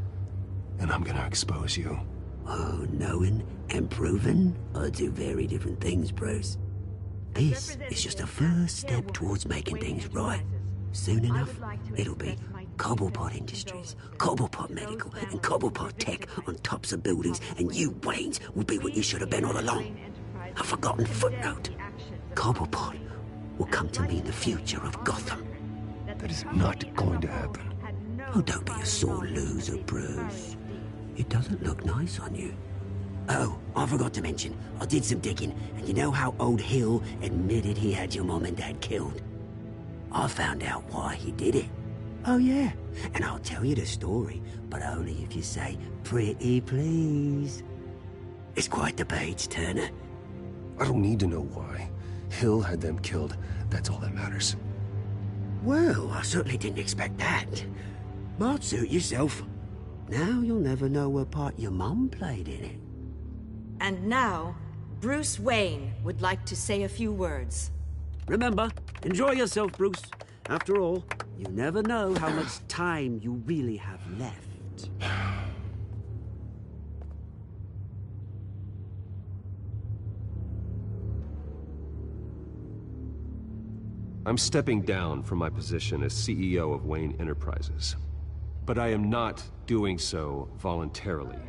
S1: And I'm gonna expose you.
S17: Oh, knowing and proving are two very different things, Bruce. This is just a first step towards making things right. Soon enough, it'll be Cobblepot Industries, Cobblepot Medical, and Cobblepot Tech on tops of buildings, and you, Waynes, will be what you should have been all along. A forgotten footnote. Cobblepot will come to mean the future of Gotham.
S1: That is not going to happen.
S17: Oh, don't be a sore loser, Bruce. It doesn't look nice on you. Oh, I forgot to mention, I did some digging, and you know how old Hill admitted he had your mom and dad killed? I found out why he did it. Oh yeah, and I'll tell you the story, but only if you say, pretty please. It's quite the page, Turner.
S1: I don't need to know why. Hill had them killed. That's all that matters.
S17: Well, I certainly didn't expect that. But suit yourself. Now you'll never know what part your mum played in it.
S19: And now, Bruce Wayne would like to say a few words.
S17: Remember, enjoy yourself, Bruce. After all, you never know how much time you really have left.
S1: I'm stepping down from my position as CEO of Wayne Enterprises. But I am not doing so voluntarily.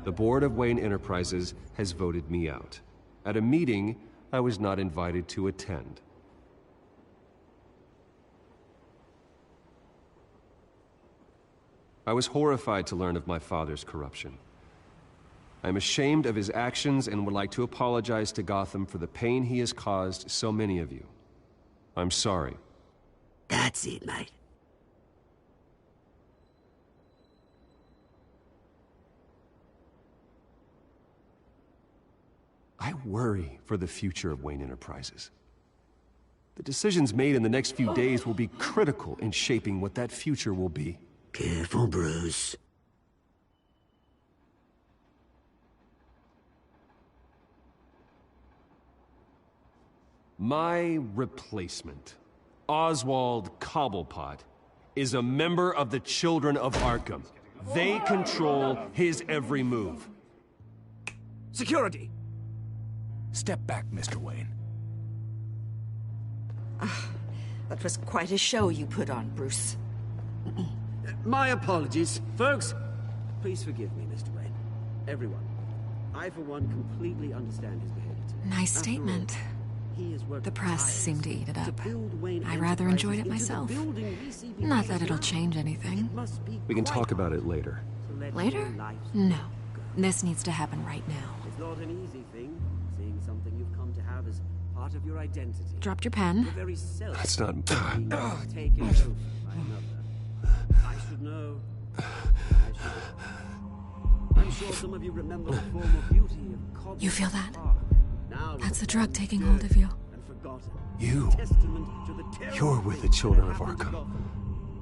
S1: The board of Wayne Enterprises has voted me out. At a meeting I was not invited to attend. I was horrified to learn of my father's corruption. I am ashamed of his actions and would like to apologize to Gotham for the pain he has caused so many of you. I'm sorry.
S17: That's it, mate.
S1: I worry for the future of Wayne Enterprises. The decisions made in the next few days will be critical in shaping what that future will be.
S17: Careful, Bruce.
S1: My replacement, Oswald Cobblepot, is a member of the Children of Arkham. They control his every move.
S10: Security! Step back, Mr. Wayne.
S19: That was quite a show you put on, Bruce.
S17: My apologies. Folks, please forgive me, Mr. Wayne. Everyone. I, for one, completely understand his behavior today.
S22: Nice statement. The press seemed to eat it up. I rather enjoyed it myself. Not that it'll change anything.
S1: We can talk about it later.
S22: Later? No. This needs to happen right now.
S17: It's not an easy thing, seeing something you've come to have as part of your identity.
S22: Dropped your pen.
S17: Your very self.
S1: That's not...
S17: taken over by another. I should know. I'm sure some of you remember the former beauty of Cobblepot.
S22: You feel that?
S17: Now
S22: That's the drug taking hold of you.
S17: forgotten.
S10: You? You're with the Children of Arkham.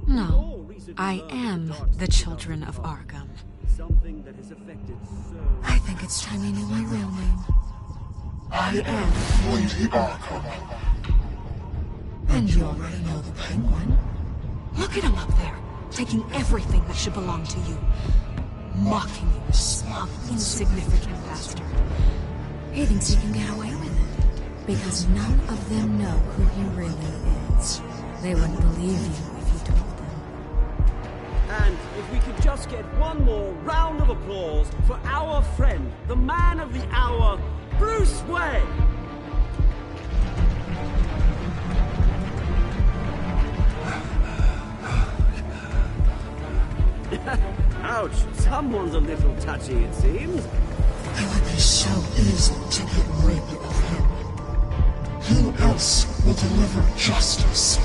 S22: No, I am the Children of Arkham.
S17: Something that has affected so...
S22: I think it's time you knew my real name. I am
S9: Lady Arkham.
S22: And you already know the Penguin. Look at him up there, taking everything that should belong to you. Mocking you, smug, insignificant bastard. He thinks he can get away with it. Because none of them know who he really is. They wouldn't believe you if you told them.
S17: And if we could just get one more round of applause for our friend, the man of the hour, Bruce Wayne! Ouch, someone's a little touchy, it seems.
S9: It would be so easy to get rid of him. Who else will deliver justice?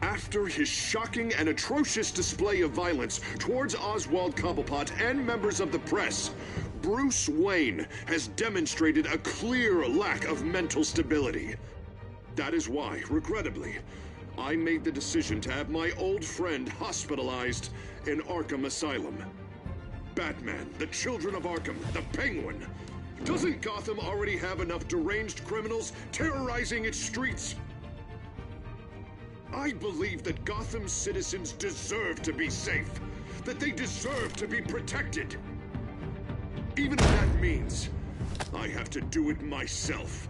S12: After his shocking and atrocious display of violence towards Oswald Cobblepot and members of the press, Bruce Wayne has demonstrated a clear lack of mental stability. That is why, regrettably, I made the decision to have my old friend hospitalized in Arkham Asylum. Batman, the Children of Arkham, the Penguin. Doesn't Gotham already have enough deranged criminals terrorizing its streets? I believe that Gotham's citizens deserve to be safe, that they deserve to be protected. Even if that means I have to do it myself.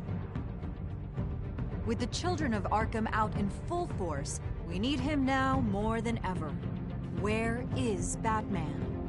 S4: With the Children of Arkham out in full force, we need him now more than ever. Where is Batman?